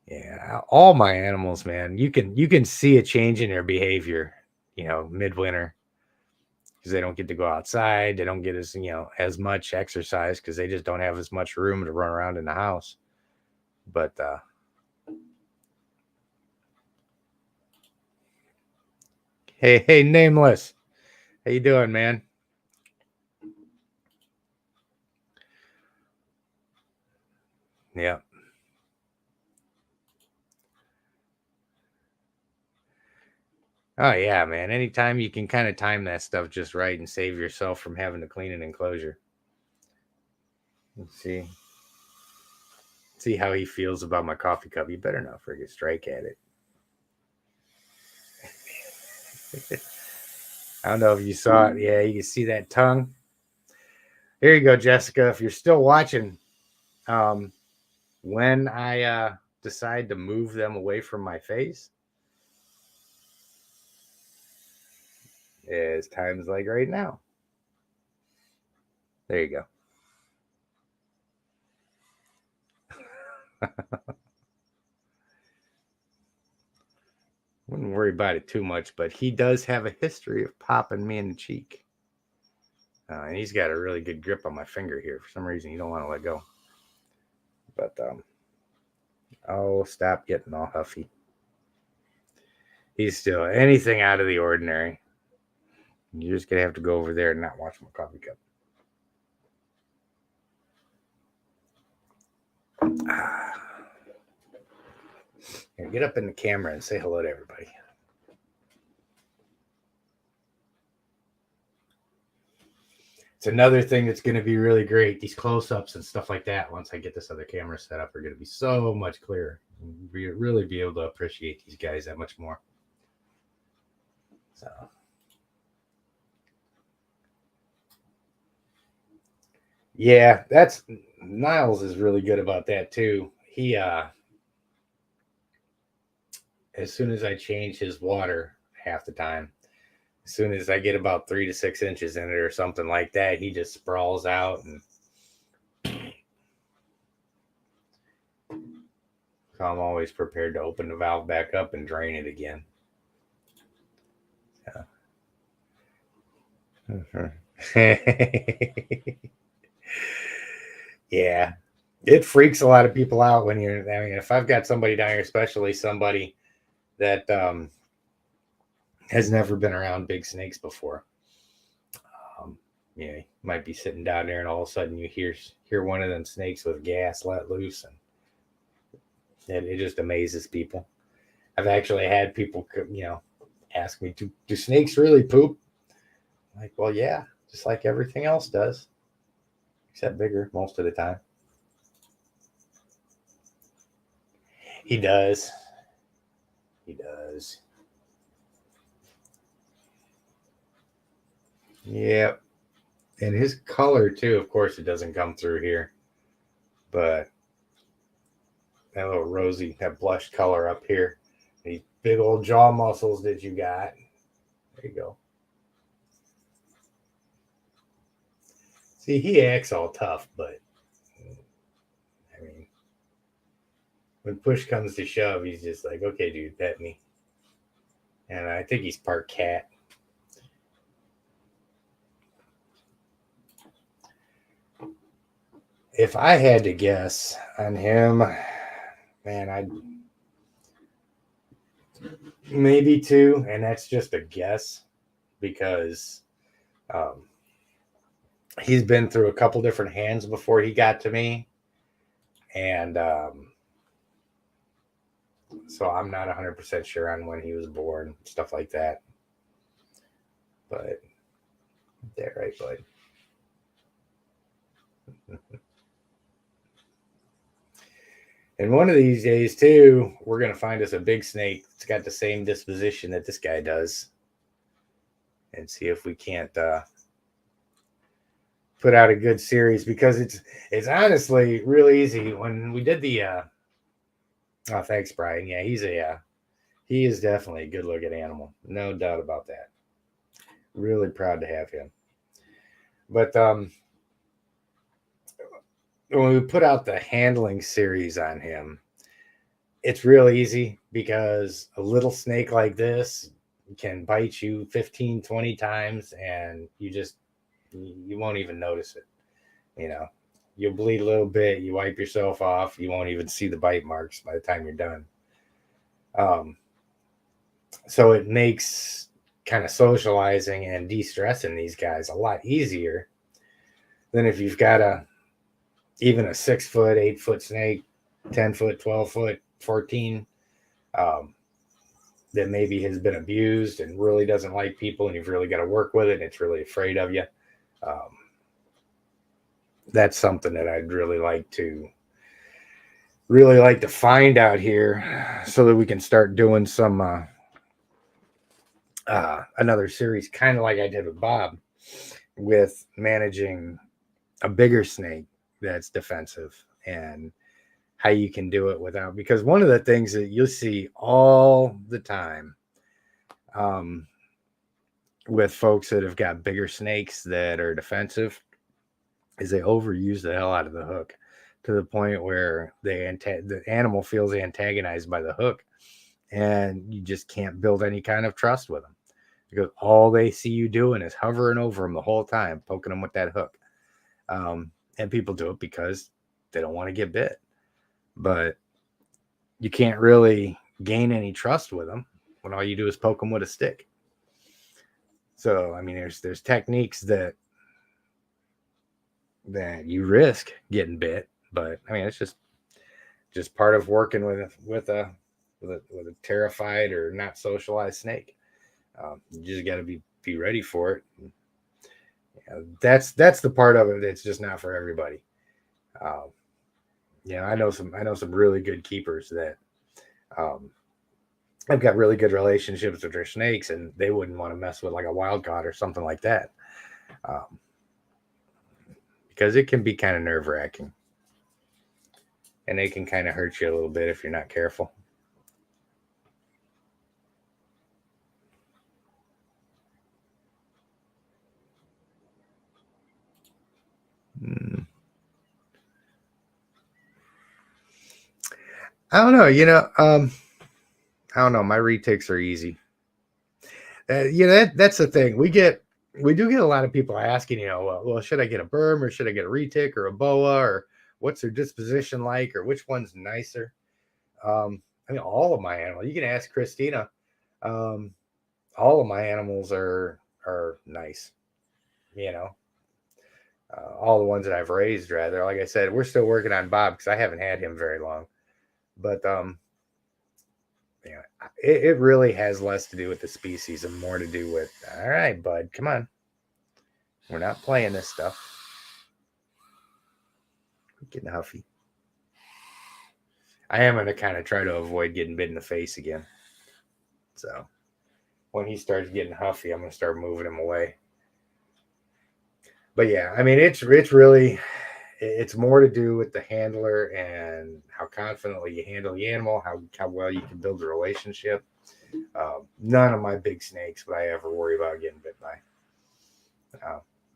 Yeah, all my animals, man, you can see a change in their behavior, midwinter, because they don't get to go outside. They don't get as much exercise because they just don't have as much room to run around in the house. But hey, Nameless, how you doing, man? Yeah. Oh yeah, man. Anytime you can kind of time that stuff just right and save yourself from having to clean an enclosure. Let's see how he feels about my coffee cup. You better not forget strike at it. I don't know if you saw it. Yeah, you can see that tongue. Here you go, Jessica. If you're still watching, when I decide to move them away from my face, is times like right now. There you go. Wouldn't worry about it too much, but he does have a history of popping me in the cheek. And he's got a really good grip on my finger here. For some reason, he don't want to let go. But, oh, stop getting all huffy. He's still anything out of the ordinary. You're just going to have to go over there and not watch my coffee cup. Here, get up in the camera and say hello to everybody. it's another thing that's going to be really great. These close-ups and stuff like that, once I get this other camera set up, are going to be so much clearer. Really be able to appreciate these guys that much more. So, yeah, that's Niles is really good about that too. He as soon as I change his water half the time, as soon as I get about 3 to 6 inches in it or something like that, he just sprawls out. And so I'm always prepared to open the valve back up and drain it again. Yeah, it freaks a lot of people out when you're. I mean, if I've got somebody down here, especially somebody that has never been around big snakes before, yeah, you might be sitting down there, and all of a sudden you hear one of them snakes with gas let loose, and it just amazes people. I've actually had people, ask me, "Do snakes really poop?" I'm like, well, yeah, just like everything else does, except bigger most of the time. He does. He does. Yep. And his color too, of course, it doesn't come through here, but that little rosy, that blush color up here, these big old jaw muscles that you got. There you go. See, he acts all tough, but I mean, when push comes to shove, he's just like, okay, dude, pet me. And I think he's part cat. If I had to guess on him, man, I'd maybe 2, and that's just a guess because he's been through a couple different hands before he got to me, and so I'm not 100% sure on when he was born, stuff like that. But there, right, bud. And one of these days, too, we're going to find us a big snake that's got the same disposition that this guy does, and see if we can't put out a good series, because it's honestly really easy. When we did the oh, thanks, Brian. Yeah, he is definitely a good looking animal, no doubt about that. Really proud to have him. But when we put out the handling series on him, it's real easy because a little snake like this can bite you 15, 20 times, and you won't even notice it. You'll bleed a little bit, you wipe yourself off, you won't even see the bite marks by the time you're done. So it makes kind of socializing and de-stressing these guys a lot easier than if you've got even a 6 foot, 8 foot snake, 10 foot, 12 foot, 14, that maybe has been abused and really doesn't like people, and you've really got to work with it, and it's really afraid of you. That's something that I'd really like to find out here, so that we can start doing some another series, kind of like I did with Bob, with managing a bigger snake that's defensive, and how you can do it without, because one of the things that you'll see all the time with folks that have got bigger snakes that are defensive is they overuse the hell out of the hook, to the point where the animal feels antagonized by the hook, and you just can't build any kind of trust with them, because all they see you doing is hovering over them the whole time, poking them with that hook. And people do it because they don't want to get bit, but you can't really gain any trust with them when all you do is poke them with a stick. So, I mean, there's techniques that you risk getting bit, but I mean, it's just part of working with a terrified or not socialized snake. You just got to be ready for it. That's the part of it that's just not for everybody. I know some really good keepers that I've got really good relationships with their snakes, and they wouldn't want to mess with like a wild caught or something like that, because it can be kind of nerve wracking, and they can kind of hurt you a little bit if you're not careful. I don't know. I don't know. My retakes are easy. That's the thing. We do get a lot of people asking, well, should I get a berm or should I get a retic or a boa, or what's their disposition like, or which one's nicer? I mean, all of my animals. You can ask Christina. All of my animals are nice. All the ones that I've raised, rather. Like I said, we're still working on Bob because I haven't had him very long, but it really has less to do with the species and more to do with, all right, bud, come on. We're not playing this stuff. I'm getting huffy. I am going to kind of try to avoid getting bit in the face again. So when he starts getting huffy, I'm going to start moving him away. But yeah, I mean, it's really, it's more to do with the handler and how confidently you handle the animal, how well you can build a relationship. None of my big snakes would I ever worry about getting bit by.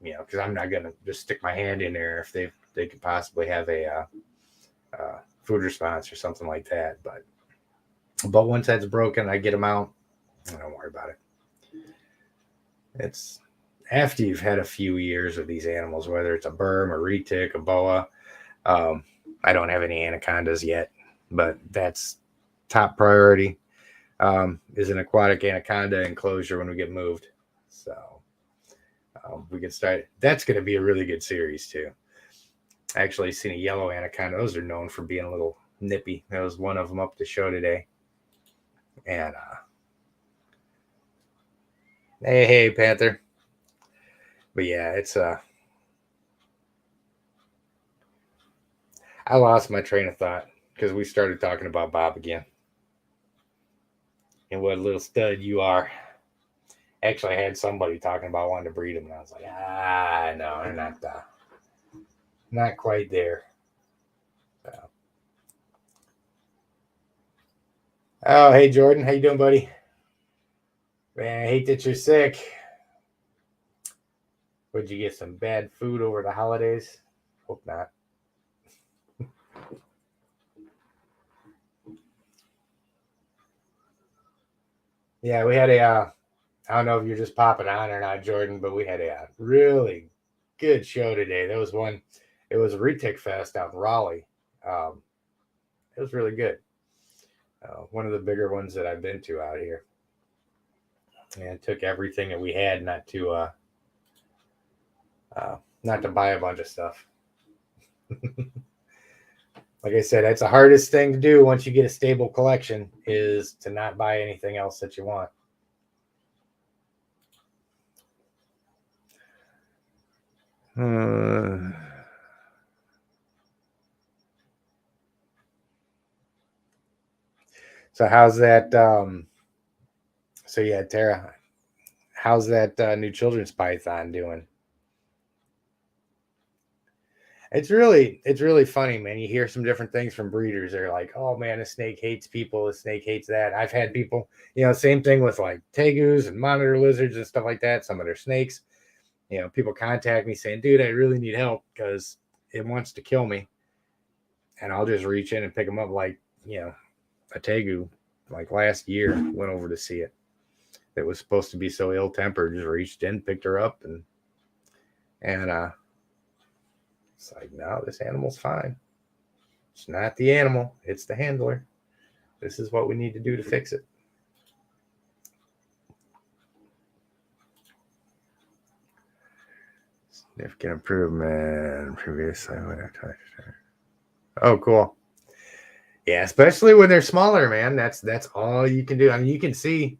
Because I'm not going to just stick my hand in there if they could possibly have a food response or something like that. But once that's broken, I get them out. I don't worry about it. It's after you've had a few years of these animals, whether it's a berm, a retic, a boa. I don't have any anacondas yet, but that's top priority. Is an aquatic anaconda enclosure when we get moved. So we can start. That's going to be a really good series too. I actually seen a yellow anaconda. Those are known for being a little nippy. There was one of them up the show today. And hey, Panther. But yeah, it's I lost my train of thought because we started talking about Bob again. And what a little stud you are. Actually, I had somebody talking about wanting to breed him, and I was like, no, they're not quite there. So. Oh, hey, Jordan. How you doing, buddy? Man, I hate that you're sick. Would you get some bad food over the holidays? Hope not. Yeah, we had I don't know if you're just popping on or not, Jordan, but we had a really good show today. There was one, it was a retic fest out in Raleigh. It was really good. One of the bigger ones that I've been to out here. And it took everything that we had not to buy a bunch of stuff. Like I said, that's the hardest thing to do once you get a stable collection is to not buy anything else that you want. So how's that? So yeah, Tara, how's that new children's python doing? It's really funny, man. You hear some different things from breeders. They're like, "Oh man, the snake hates people. The snake hates that." I've had people, same thing with like tegus and monitor lizards and stuff like that. Some of their snakes, people contact me saying, "Dude, I really need help because it wants to kill me," and I'll just reach in and pick them up. Like, a tegu, like last year, went over to see it. It was supposed to be so ill-tempered, just reached in, picked her up, and it's like, no, this animal's fine. It's not the animal, it's the handler. This is what we need to do to fix it. Significant improvement previously when I touched her. Oh, cool. Yeah, especially when they're smaller, man. That's all you can do. I mean, you can see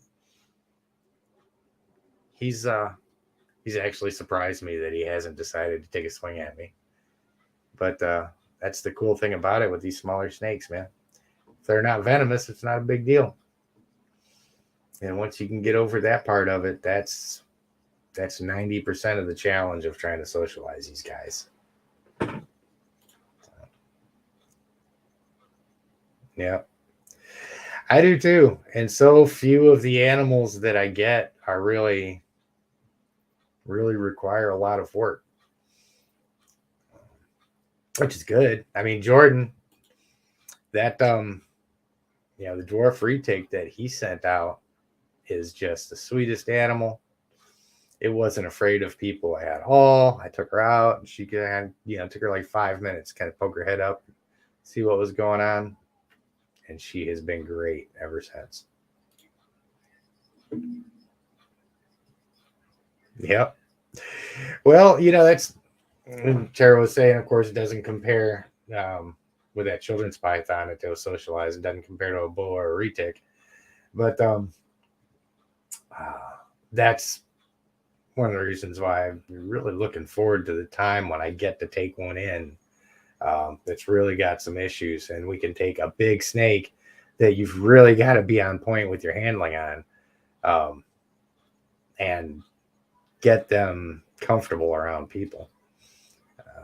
he's He's actually surprised me that he hasn't decided to take a swing at me. But that's the cool thing about it with these smaller snakes, man. If they're not venomous, it's not a big deal. And once you can get over that part of it, that's 90% of the challenge of trying to socialize these guys. Yeah. I do too. And so few of the animals that I get are really require a lot of work, which is good. I mean, Jordan, that the dwarf retake that he sent out is just the sweetest animal. It wasn't afraid of people at all. I took her out and she could, took her like 5 minutes, kind of poke her head up, see what was going on. And she has been great ever since. Yep. Well, that's Tara was saying, of course, it doesn't compare with that children's python that they'll socialize. It doesn't compare to a bull or a retic. But that's one of the reasons why I'm really looking forward to the time when I get to take one in that's really got some issues, and we can take a big snake that you've really got to be on point with your handling on and get them comfortable around people.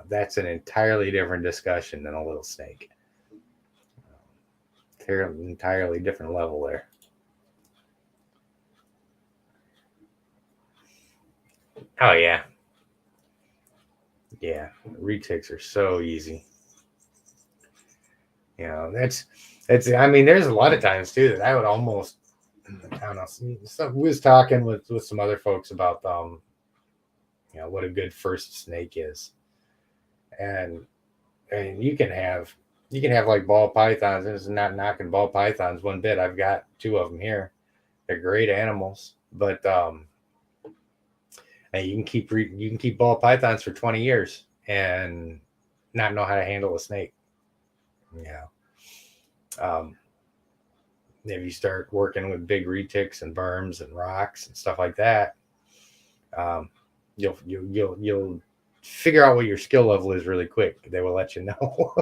That's an entirely different discussion than a little snake. They're an entirely different level there. Oh, yeah. Yeah, retics are so easy. That's I mean, there's a lot of times too that I would almost, I don't know, we was talking with some other folks about what a good first snake is. And you can have like ball pythons, and it's not knocking ball pythons one bit. I've got 2 of them here. They're great animals, but and you can keep ball pythons for 20 years and not know how to handle a snake. Yeah. If you start working with big retics and berms and rocks and stuff like that, you'll figure out what your skill level is really quick. They will let you know.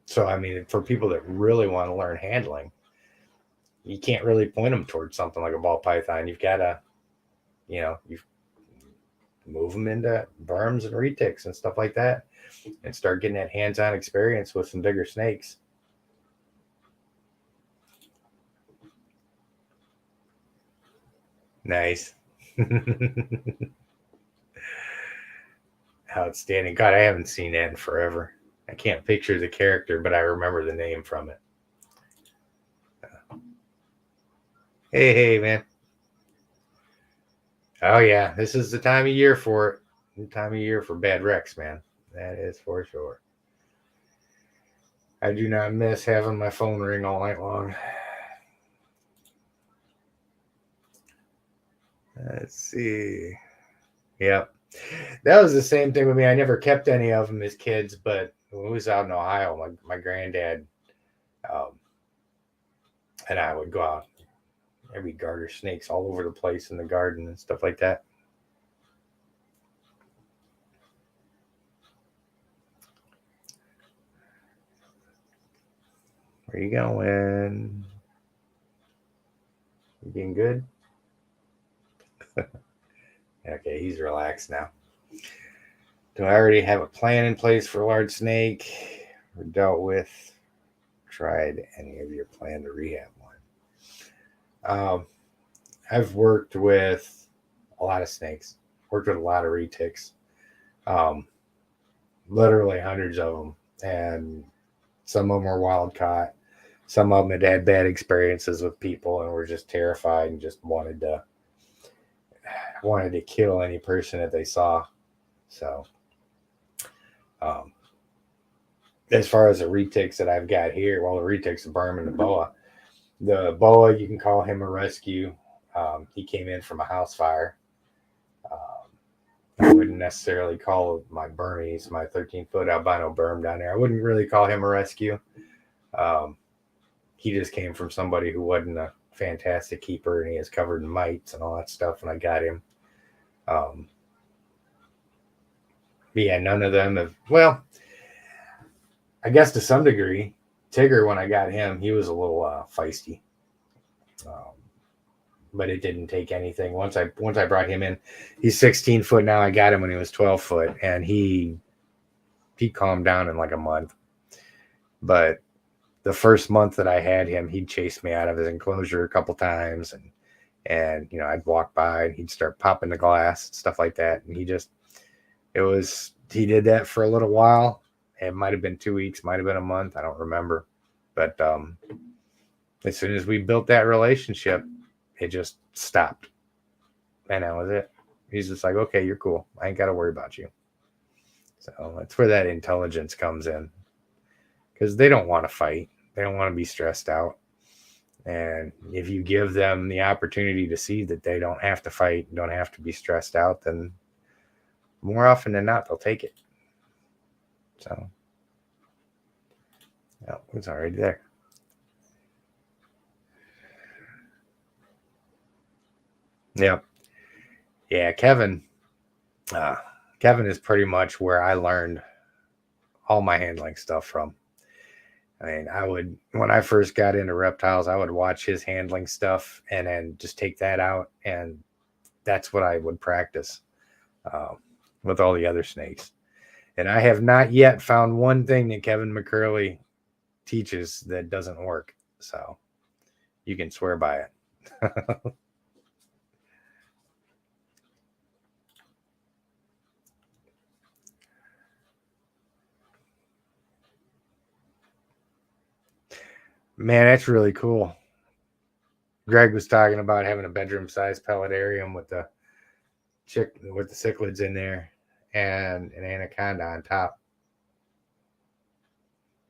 So I mean, for people that really want to learn handling, you can't really point them towards something like a ball python. You've got to, you move them into berms and retics and stuff like that, and start getting that hands-on experience with some bigger snakes. Nice. Outstanding. God, I haven't seen that in forever. I can't picture the character, but I remember the name from it. Hey, man. Oh, yeah. This is the time of year for it. The time of year for bad wrecks, man. That is for sure. I do not miss having my phone ring all night long. Let's see. Yep. That was the same thing with me. I never kept any of them as kids, but when we was out in Ohio, my granddad and I would go out and we'd garter snakes all over the place in the garden and stuff like that. Where you going? You getting good? Okay, he's relaxed now. Do I already have a plan in place for a large snake? Or dealt with? Tried any of your plan to rehab one? I've worked with a lot of snakes. Worked with a lot of retics. Literally hundreds of them, and some of them were wild caught. Some of them had bad experiences with people and were just terrified and just wanted to kill any person that they saw. So, as far as the retics that I've got here, well, the retics, the berm, and the boa. The boa, you can call him a rescue. He came in from a house fire. I wouldn't necessarily call my Burmese, my 13-foot albino berm down there, I wouldn't really call him a rescue. He just came from somebody who wasn't fantastic keeper, and he is covered in mites and all that stuff when I got him. Yeah, none of them have. Well, I guess to some degree, Tigger, when I got him, he was a little feisty. But it didn't take anything. Once I brought him in, he's 16 foot now. I got him when he was 12 foot, and he calmed down in like a month. But the first month that I had him, he'd chase me out of his enclosure a couple times, and I'd walk by and he'd start popping the glass and stuff like that. And he did that for a little while. It might have been 2 weeks, might have been a month, I don't remember. But as soon as we built that relationship, it just stopped. And that was it. He's just like, okay, you're cool. I ain't got to worry about you. So that's where that intelligence comes in. Because they don't want to fight. They don't want to be stressed out. And if you give them the opportunity to see that they don't have to fight, don't have to be stressed out, then more often than not, they'll take it. So, oh, it's already there. Yep. Yeah, Kevin is pretty much where I learned all my handling stuff from. I mean, when I first got into reptiles, I would watch his handling stuff and then just take that out. And that's what I would practice with all the other snakes. And I have not yet found one thing that Kevin McCurley teaches that doesn't work. So you can swear by it. Man, that's really cool. Greg was talking about having a bedroom-sized pelletarium with the cichlids in there and an anaconda on top.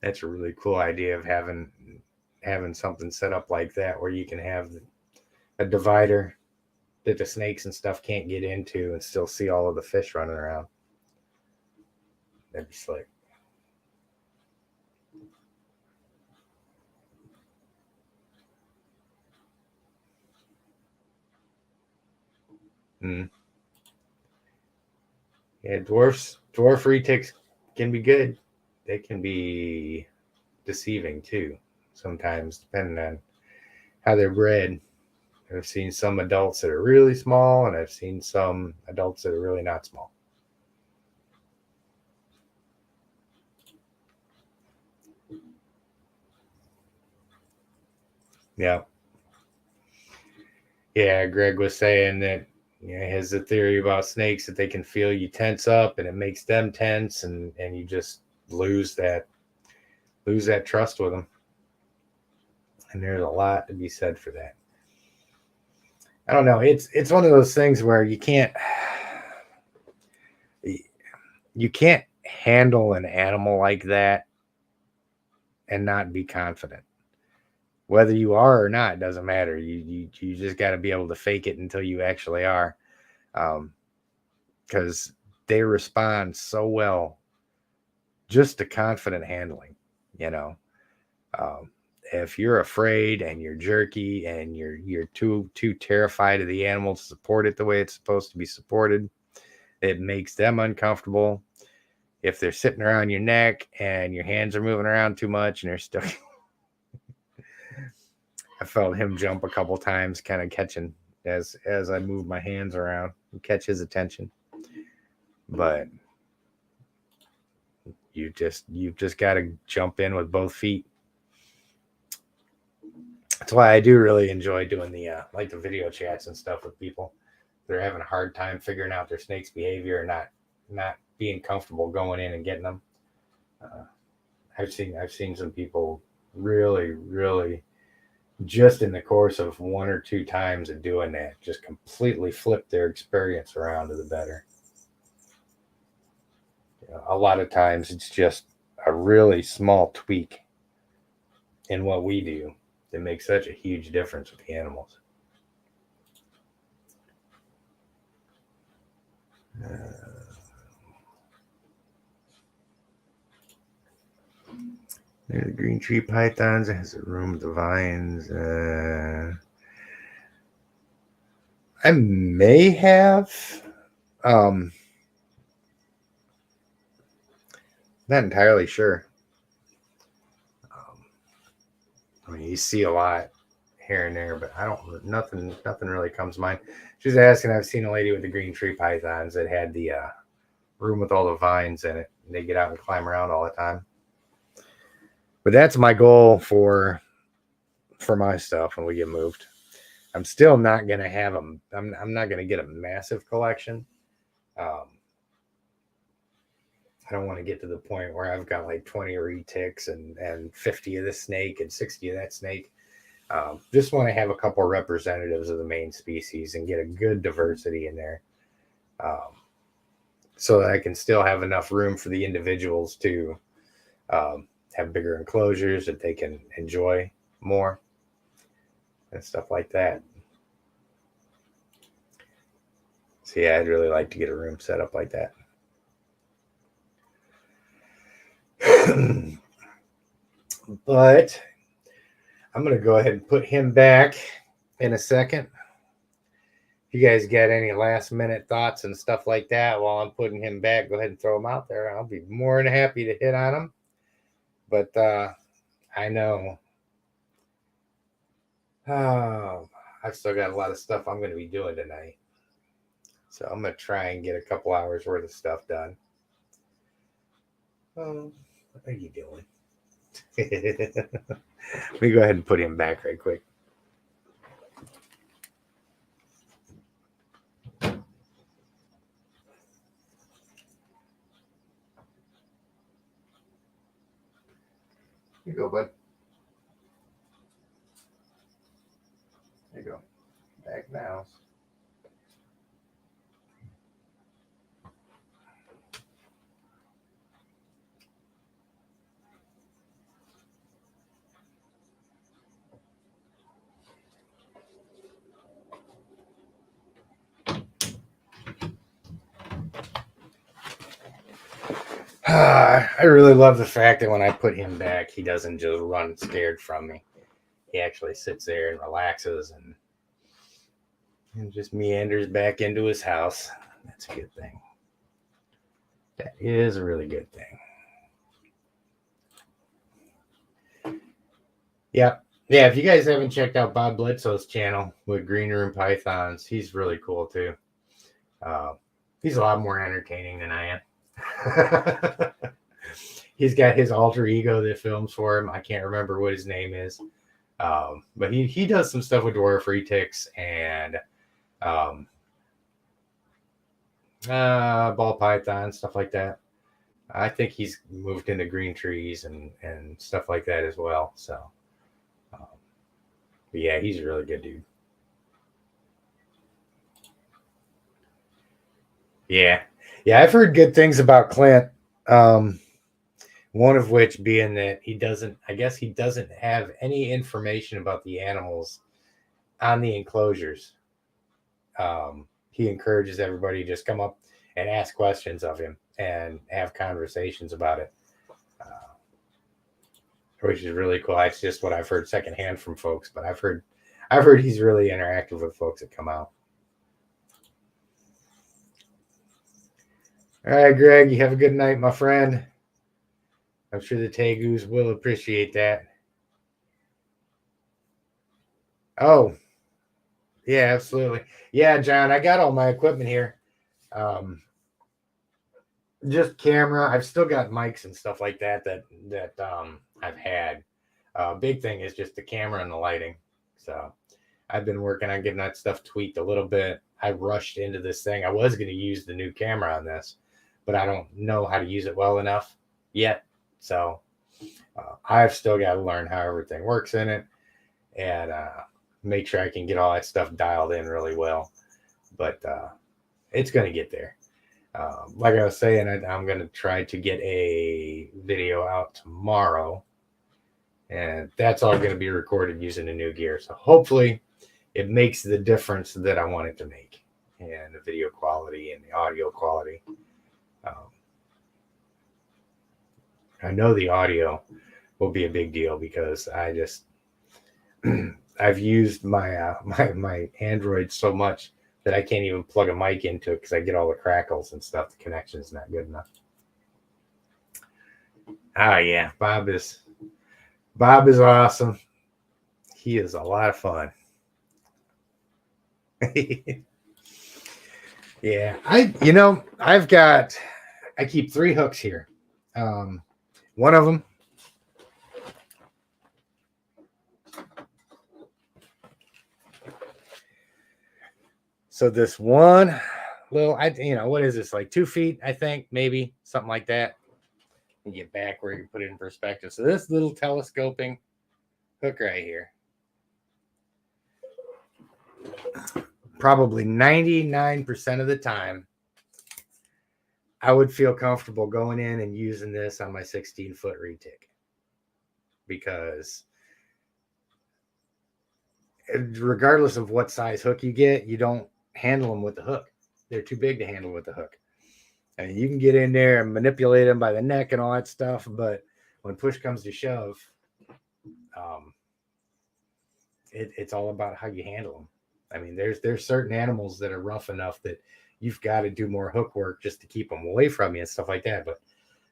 That's a really cool idea of having something set up like that where you can have a divider that the snakes and stuff can't get into and still see all of the fish running around. That'd be slick. Yeah, dwarf retics can be good. They can be deceiving too, sometimes, depending on how they're bred. I've seen some adults that are really small, and I've seen some adults that are really not small. Yeah. Yeah, Greg was saying that he has a theory about snakes that they can feel you tense up and it makes them tense, and you just lose that trust with them. And there's a lot to be said for that. I don't know. It's one of those things where you can't handle an animal like that and not be confident. Whether you are or not doesn't matter. You just got to be able to fake it until you actually are, because they respond so well just to confident handling. If you're afraid and you're jerky and you're too terrified of the animal to support it the way it's supposed to be supported, it makes them uncomfortable. If they're sitting around your neck and your hands are moving around too much and they're stuck. I felt him jump a couple times, kind of catching as I moved my hands around and catch his attention. But you've just got to jump in with both feet. That's why I do really enjoy doing the video chats and stuff with people. They're having a hard time figuring out their snake's behavior and not being comfortable going in and getting them. I've seen some people really, really, just in the course of one or two times of doing that, just completely flip their experience around to the better. A lot of times it's just a really small tweak in what we do that makes such a huge difference with the animals. There's the green tree pythons. It has a room with the vines. I may have. Not entirely sure. I mean, you see a lot here and there, but I don't. Nothing really comes to mind. She's asking. I've seen a lady with the green tree pythons that had the room with all the vines in it. And they get out and climb around all the time. But that's my goal for my stuff when we get moved. I'm still not gonna have them. I'm not gonna get a massive collection. I don't want to get to the point where I've got like 20 retics and 50 of this snake and 60 of that snake. Just want to have a couple of representatives of the main species and get a good diversity in there, so that I can still have enough room for the individuals to have bigger enclosures that they can enjoy more and stuff like that. So yeah, I'd really like to get a room set up like that. But I'm going to go ahead and put him back in a second. If you guys got any last minute thoughts and stuff like that while I'm putting him back, go ahead and throw them out there. I'll be more than happy to hit on them. But I know I've still got a lot of stuff I'm going to be doing tonight. So I'm going to try and get a couple hours worth of stuff done. What are you doing? Let me go ahead and put him back right quick. Here you go, bud. There you go. Back now. I really love the fact that when I put him back, he doesn't just run scared from me. He actually sits there and relaxes and just meanders back into his house. That's a good thing. That is a really good thing. Yeah. Yeah, if you guys haven't checked out Bob Bledsoe's channel with Green Room Pythons, he's really cool too. He's a lot more entertaining than I am. He's got his alter ego that films for him. I can't remember what his name is. But he does some stuff with dwarf retics and ball python, stuff like that. I think he's moved into green trees and stuff like that as well. So, but yeah, he's a really good dude. Yeah. Yeah, I've heard good things about Clint. One of which being that he doesn't have any information about the animals on the enclosures. He encourages everybody to just come up and ask questions of him and have conversations about it, which is really cool. It's just what I've heard secondhand from folks, but I've heard he's really interactive with folks that come out. All right, Greg, you have a good night, my friend. I'm sure the Tegus will appreciate that. Oh, yeah, absolutely. Yeah, John, I got all my equipment here. Just camera. I've still got mics and stuff like that I've had. Big thing is just the camera and the lighting. So I've been working on getting that stuff tweaked a little bit. I rushed into this thing. I was going to use the new camera on this, but I don't know how to use it well enough yet. So I've still got to learn how everything works in it and make sure I can get all that stuff dialed in really well. But it's going to get there. Like I was saying, I'm going to try to get a video out tomorrow. And that's all going to be recorded using the new gear. So hopefully it makes the difference that I want it to make in the video quality and the audio quality. I know the audio will be a big deal because I just I've used my my Android so much that I can't even plug a mic into it because I get all the crackles and stuff. The connection's not good enough. Ah, yeah, Bob is awesome. He is a lot of fun. Yeah, I keep 3 hooks here. One of them, so this one little, what is this, like 2 feet, I think, maybe something like that. And get back where you can put it in perspective. So this little telescoping hook right here, probably 99% of the time, I would feel comfortable going in and using this on my 16-foot retic, because regardless of what size hook you get, you don't handle them with the hook. They're too big to handle with the hook. I mean, you can get in there and manipulate them by the neck and all that stuff, but when push comes to shove, it's all about how you handle them. I mean, there's certain animals that are rough enough that you've got to do more hook work just to keep them away from you and stuff like that. But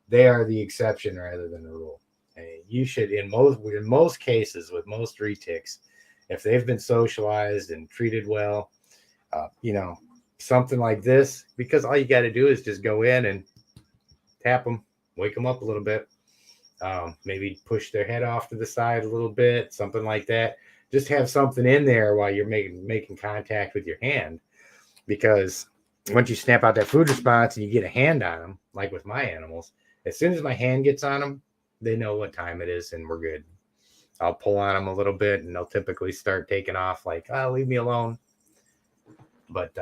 they are the exception rather than the rule. And you should, in most cases, with most retics, if they've been socialized and treated well, something like this, because all you got to do is just go in and tap them, wake them up a little bit, maybe push their head off to the side a little bit, something like that. Just have something in there while you're making contact with your hand, because once you snap out that food response and you get a hand on them, like with my animals, as soon as my hand gets on them, they know what time it is and we're good. I'll pull on them a little bit and they'll typically start taking off like, oh, leave me alone. But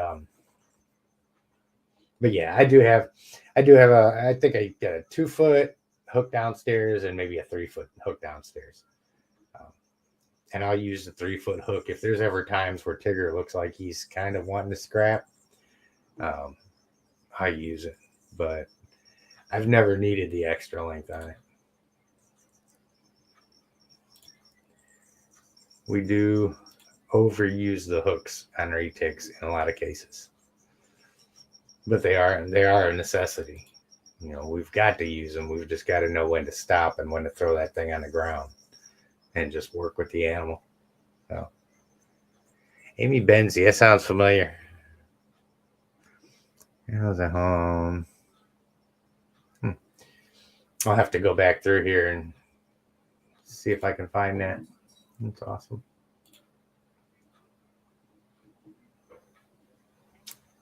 yeah, I think I got a 2-foot hook downstairs and maybe a 3-foot hook downstairs. And I'll use the 3-foot hook if there's ever times where Tigger looks like he's kind of wanting to scrap. I use it, but I've never needed the extra length on it. We do overuse the hooks on retics in a lot of cases, but they are a necessity. We've got to use them. We've just got to know when to stop and when to throw that thing on the ground and just work with the animal. So, Amy Benzie, that sounds familiar. How's at home? I'll have to go back through here and see if I can find that. That's awesome.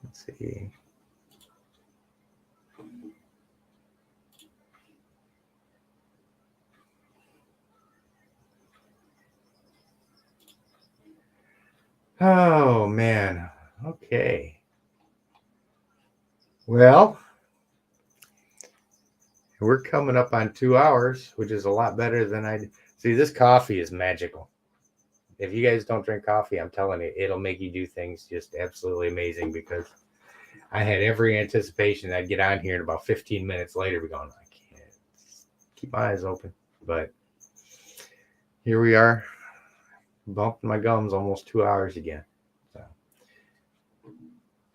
Let's see. Oh, man. Okay. Well, we're coming up on 2 hours, which is a lot better than I see. This coffee is magical. If you guys don't drink coffee, I'm telling you, it'll make you do things just absolutely amazing, because I had every anticipation I'd get on here and about 15 minutes later be going, I can't keep my eyes open. But here we are, bumping my gums almost 2 hours again. So,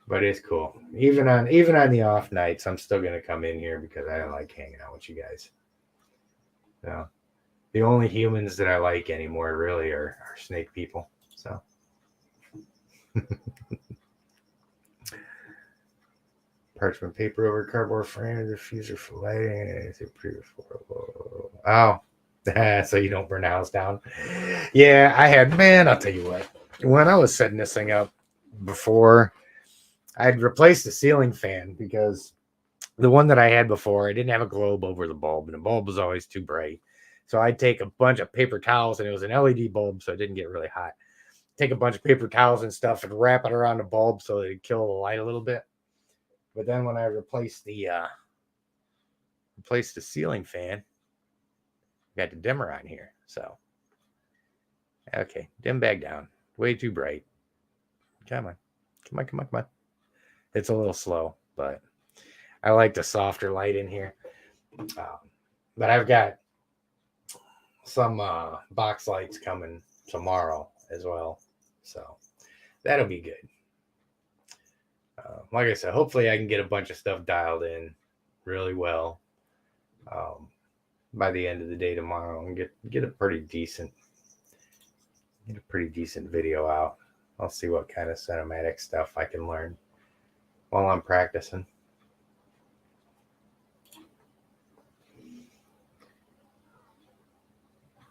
but it's cool. Even on the off nights, I'm still gonna come in here because I like hanging out with you guys. So the only humans that I like anymore really are snake people. So parchment paper over cardboard frame, diffuser for lighting. Oh, so you don't burn the house down. Yeah, I'll tell you what. When I was setting this thing up before, I'd replaced the ceiling fan because the one that I had before, I didn't have a globe over the bulb, and the bulb was always too bright. So I'd take a bunch of paper towels, and it was an LED bulb, so it didn't get really hot. Take a bunch of paper towels and stuff and wrap it around the bulb so it'd kill the light a little bit. But then when I replaced the ceiling fan, got the dimmer on here. So okay, dim back down. Way too bright. Come on. It's a little slow, but I like the softer light in here. But I've got some box lights coming tomorrow as well, so that'll be good. like I said, hopefully I can get a bunch of stuff dialed in really well by the end of the day tomorrow and get a pretty decent video out. I'll see what kind of cinematic stuff I can learn while I'm practicing.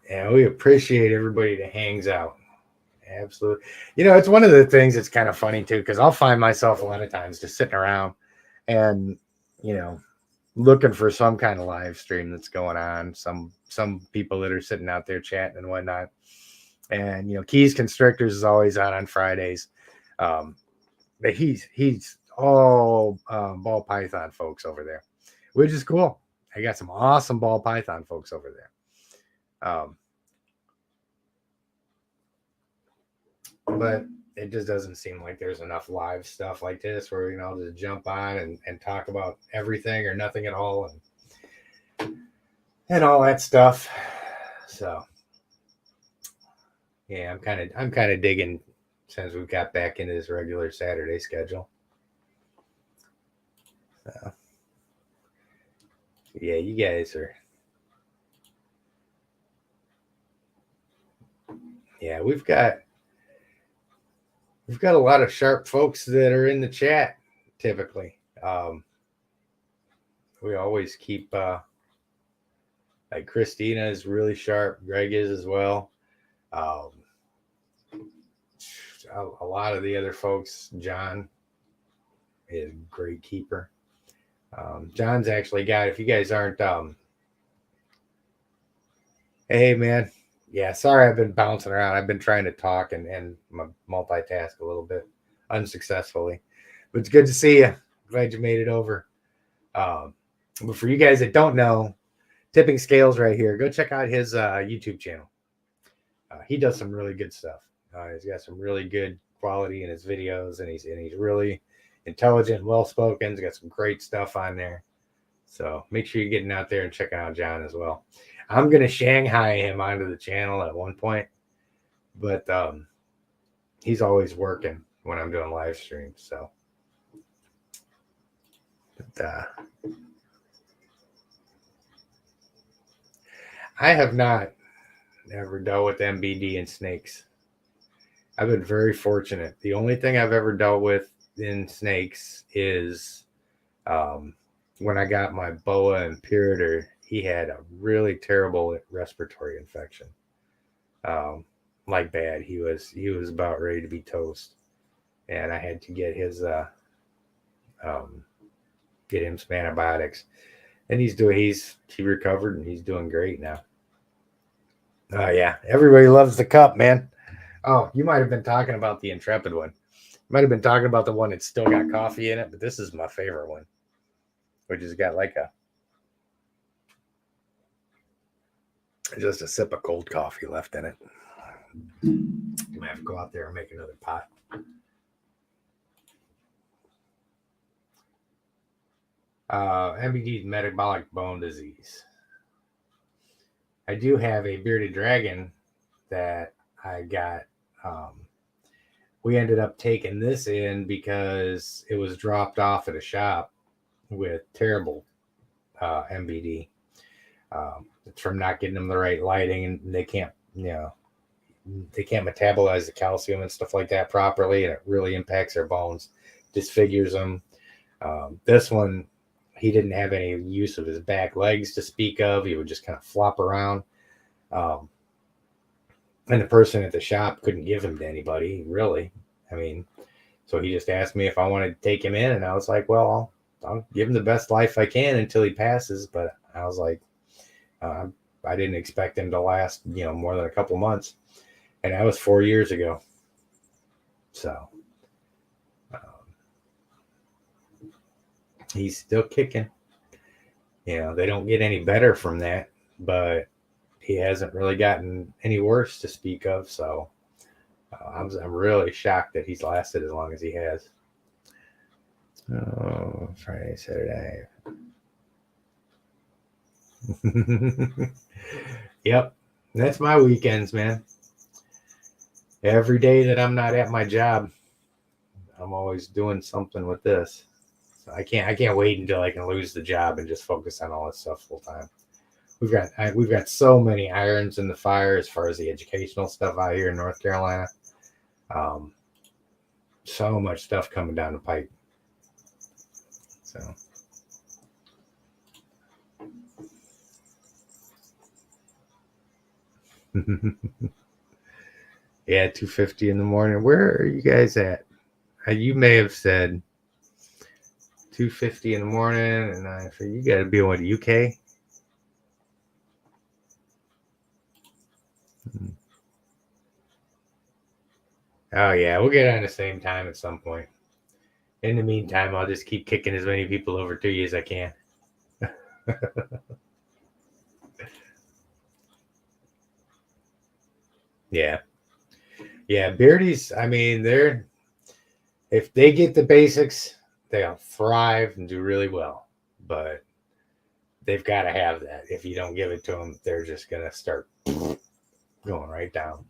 And we appreciate everybody that hangs out. Absolutely. It's one of the things that's kind of funny too, because I'll find myself a lot of times just sitting around and, looking for some kind of live stream that's going on. Some people that are sitting out there chatting and whatnot. And, Keys Constrictors is always on Fridays. But he's all ball python folks over there, which is cool. I got some awesome ball python folks over there. But it just doesn't seem like there's enough live stuff like this where, I'll just jump on and talk about everything or nothing at all and all that stuff. So yeah, I'm kind of digging since we've got back into this regular Saturday schedule. So yeah, you guys are. Yeah, we've got a lot of sharp folks that are in the chat typically. We always keep like Christina is really sharp. Greg is as well. A lot of the other folks, John is a great keeper. John's actually got, if you guys aren't, hey man, yeah, sorry I've been bouncing around. I've been trying to talk and multitask a little bit unsuccessfully, but it's good to see you. Glad you made it over. But for you guys that don't know, Tipping Scales right here, go check out his YouTube channel. He does some really good stuff. He's got some really good quality in his videos, and he's really intelligent, well-spoken. He's got some great stuff on there. So make sure you're getting out there and checking out John as well. I'm going to Shanghai him onto the channel at one point, but he's always working when I'm doing live streams. So, but, I have not ever dealt with MBD and snakes. I've been very fortunate. The only thing I've ever dealt with in snakes is when I got my boa and Puritor. He had a really terrible respiratory infection, like bad. He was about ready to be toast, and I had to get his get him some antibiotics, and he recovered and he's doing great now. Oh yeah, everybody loves the cup, man. Oh, you might have been talking about the Intrepid one. You might have been talking about the one that's still got coffee in it, but this is my favorite one, which has got like just a sip of cold coffee left in it. You might have to go out there and make another pot. MBD, metabolic bone disease. I do have a bearded dragon that I got. We ended up taking this in because it was dropped off at a shop with terrible MBD. It's from not getting them the right lighting, and they can't metabolize the calcium and stuff like that properly, and it really impacts their bones, disfigures them. This one, he didn't have any use of his back legs to speak of. He would just kind of flop around. And the person at the shop couldn't give him to anybody, really. I mean, so he just asked me if I wanted to take him in, and I was like, well, I'll give him the best life I can until he passes. But I was like, I didn't expect him to last, more than a couple months. And that was 4 years ago. So he's still kicking. They don't get any better from that, but he hasn't really gotten any worse to speak of. So I'm really shocked that he's lasted as long as he has. Oh, Friday, Saturday. Yep. That's my weekends, man. Every day that I'm not at my job, I'm always doing something with this. So I can't wait until I can lose the job and just focus on all this stuff full time. We've got so many irons in the fire as far as the educational stuff out here in North Carolina. So much stuff coming down the pipe. So. Yeah, 2:50 in the morning. Where are you guys at? You may have said 2:50 in the morning, and I figured you got to be in what, UK? Oh yeah, we'll get on the same time at some point. In the meantime, I'll just keep kicking as many people over to you as I can. Yeah. Yeah, Beardies, I mean, if they get the basics, they'll thrive and do really well. But they've got to have that. If you don't give it to them, they're just going to start going right down.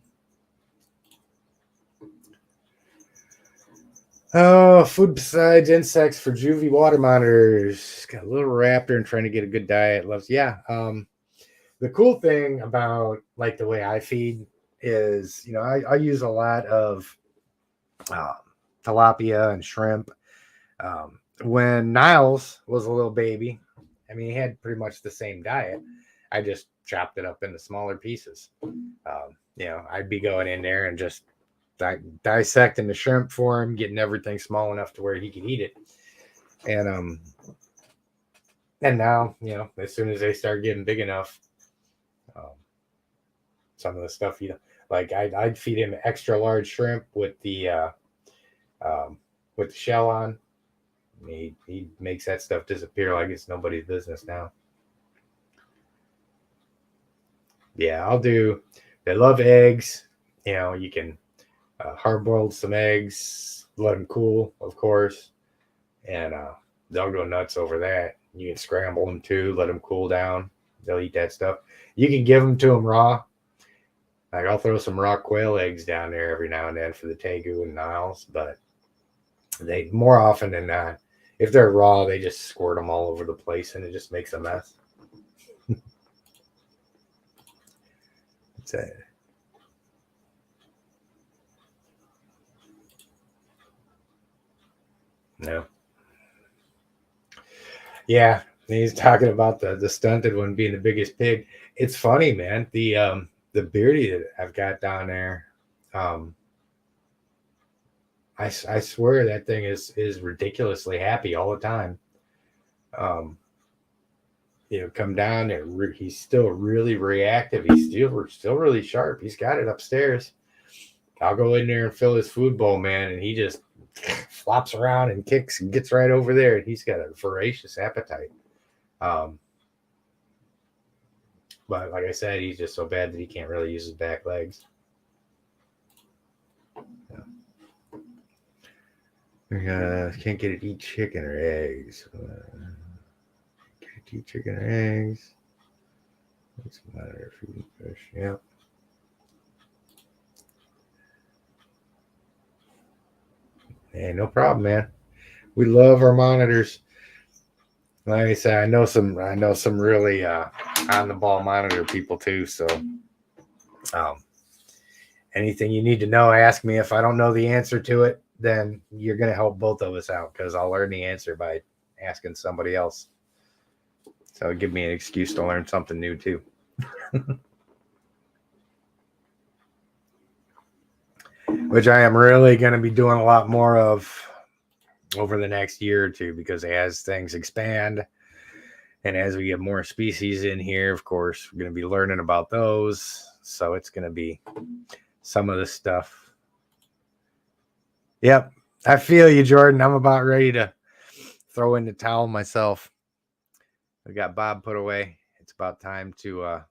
Oh, food besides insects for juvie water monitors. Got a little raptor and trying to get a good diet. Loves, yeah. The cool thing about like the way I feed is, I use a lot of tilapia and shrimp. When Niles was a little baby, I mean, he had pretty much the same diet. I just chopped it up into smaller pieces. I'd be going in there and just dissecting the shrimp for him, getting everything small enough to where he could eat it. And now, as soon as they start getting big enough, some of the stuff, like I'd feed him extra large shrimp with the shell on. He makes that stuff disappear like it's nobody's business now. Yeah, they love eggs. You can hard-boiled some eggs, let them cool, of course, and they'll go nuts over that. You can scramble them too, let them cool down. They'll eat that stuff. You can give them to them raw. Like I'll throw some raw quail eggs down there every now and then for the Tegu and Niles, but they more often than not, if they're raw, they just squirt them all over the place and it just makes a mess. It's a no. Yeah, he's talking about the stunted one being the biggest pig. It's funny, man. The beardy that I've got down there, I swear that thing is ridiculously happy all the time. Come down there. He's still really reactive. He's still really sharp. He's got it upstairs. I'll go in there and fill his food bowl, man, and he just flops around and kicks and gets right over there. And he's got a voracious appetite. But like I said, he's just so bad that he can't really use his back legs. Can't get it to eat chicken or eggs. Get it to eat chicken or eggs. What's the matter? Food and fish. Yeah. Hey, no problem, man. We love our monitors. Like I said, I know some really on the ball monitor people too. So, anything you need to know, ask me. If I don't know the answer to it, then you're going to help both of us out because I'll learn the answer by asking somebody else. So give me an excuse to learn something new too. Which I am really going to be doing a lot more of over the next year or two, because as things expand and as we get more species in here, of course, we're going to be learning about those. So it's going to be some of the stuff. Yep. I feel you, Jordan. I'm about ready to throw in the towel myself. We got Bob put away. It's about time to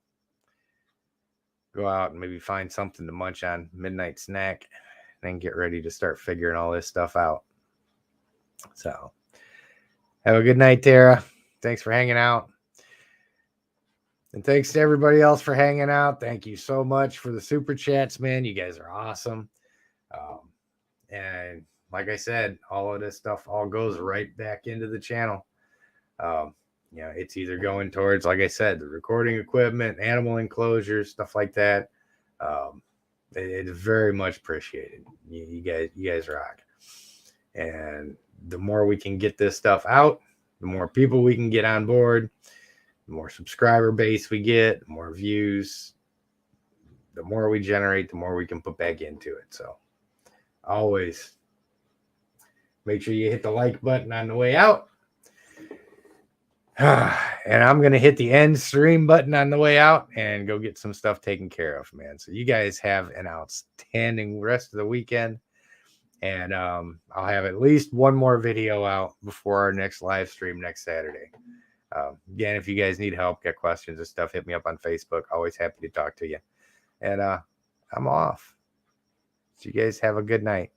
go out and maybe find something to munch on, midnight snack, and then get ready to start figuring all this stuff out. So have a good night, Tara. Thanks for hanging out. And thanks to everybody else for hanging out. Thank you so much for the super chats, man. You guys are awesome. And like I said, all of this stuff all goes right back into the channel. It's either going towards, like I said, the recording equipment, animal enclosures, stuff like that. It's very much appreciated. You guys rock. And the more we can get this stuff out, the more people we can get on board, the more subscriber base we get, the more views, the more we generate, the more we can put back into it. So always make sure you hit the like button on the way out. And I'm going to hit the end stream button on the way out and go get some stuff taken care of, man. So you guys have an outstanding rest of the weekend. And I'll have at least one more video out before our next live stream next Saturday. Again, if you guys need help, got questions and stuff, hit me up on Facebook. Always happy to talk to you. And I'm off. So you guys have a good night.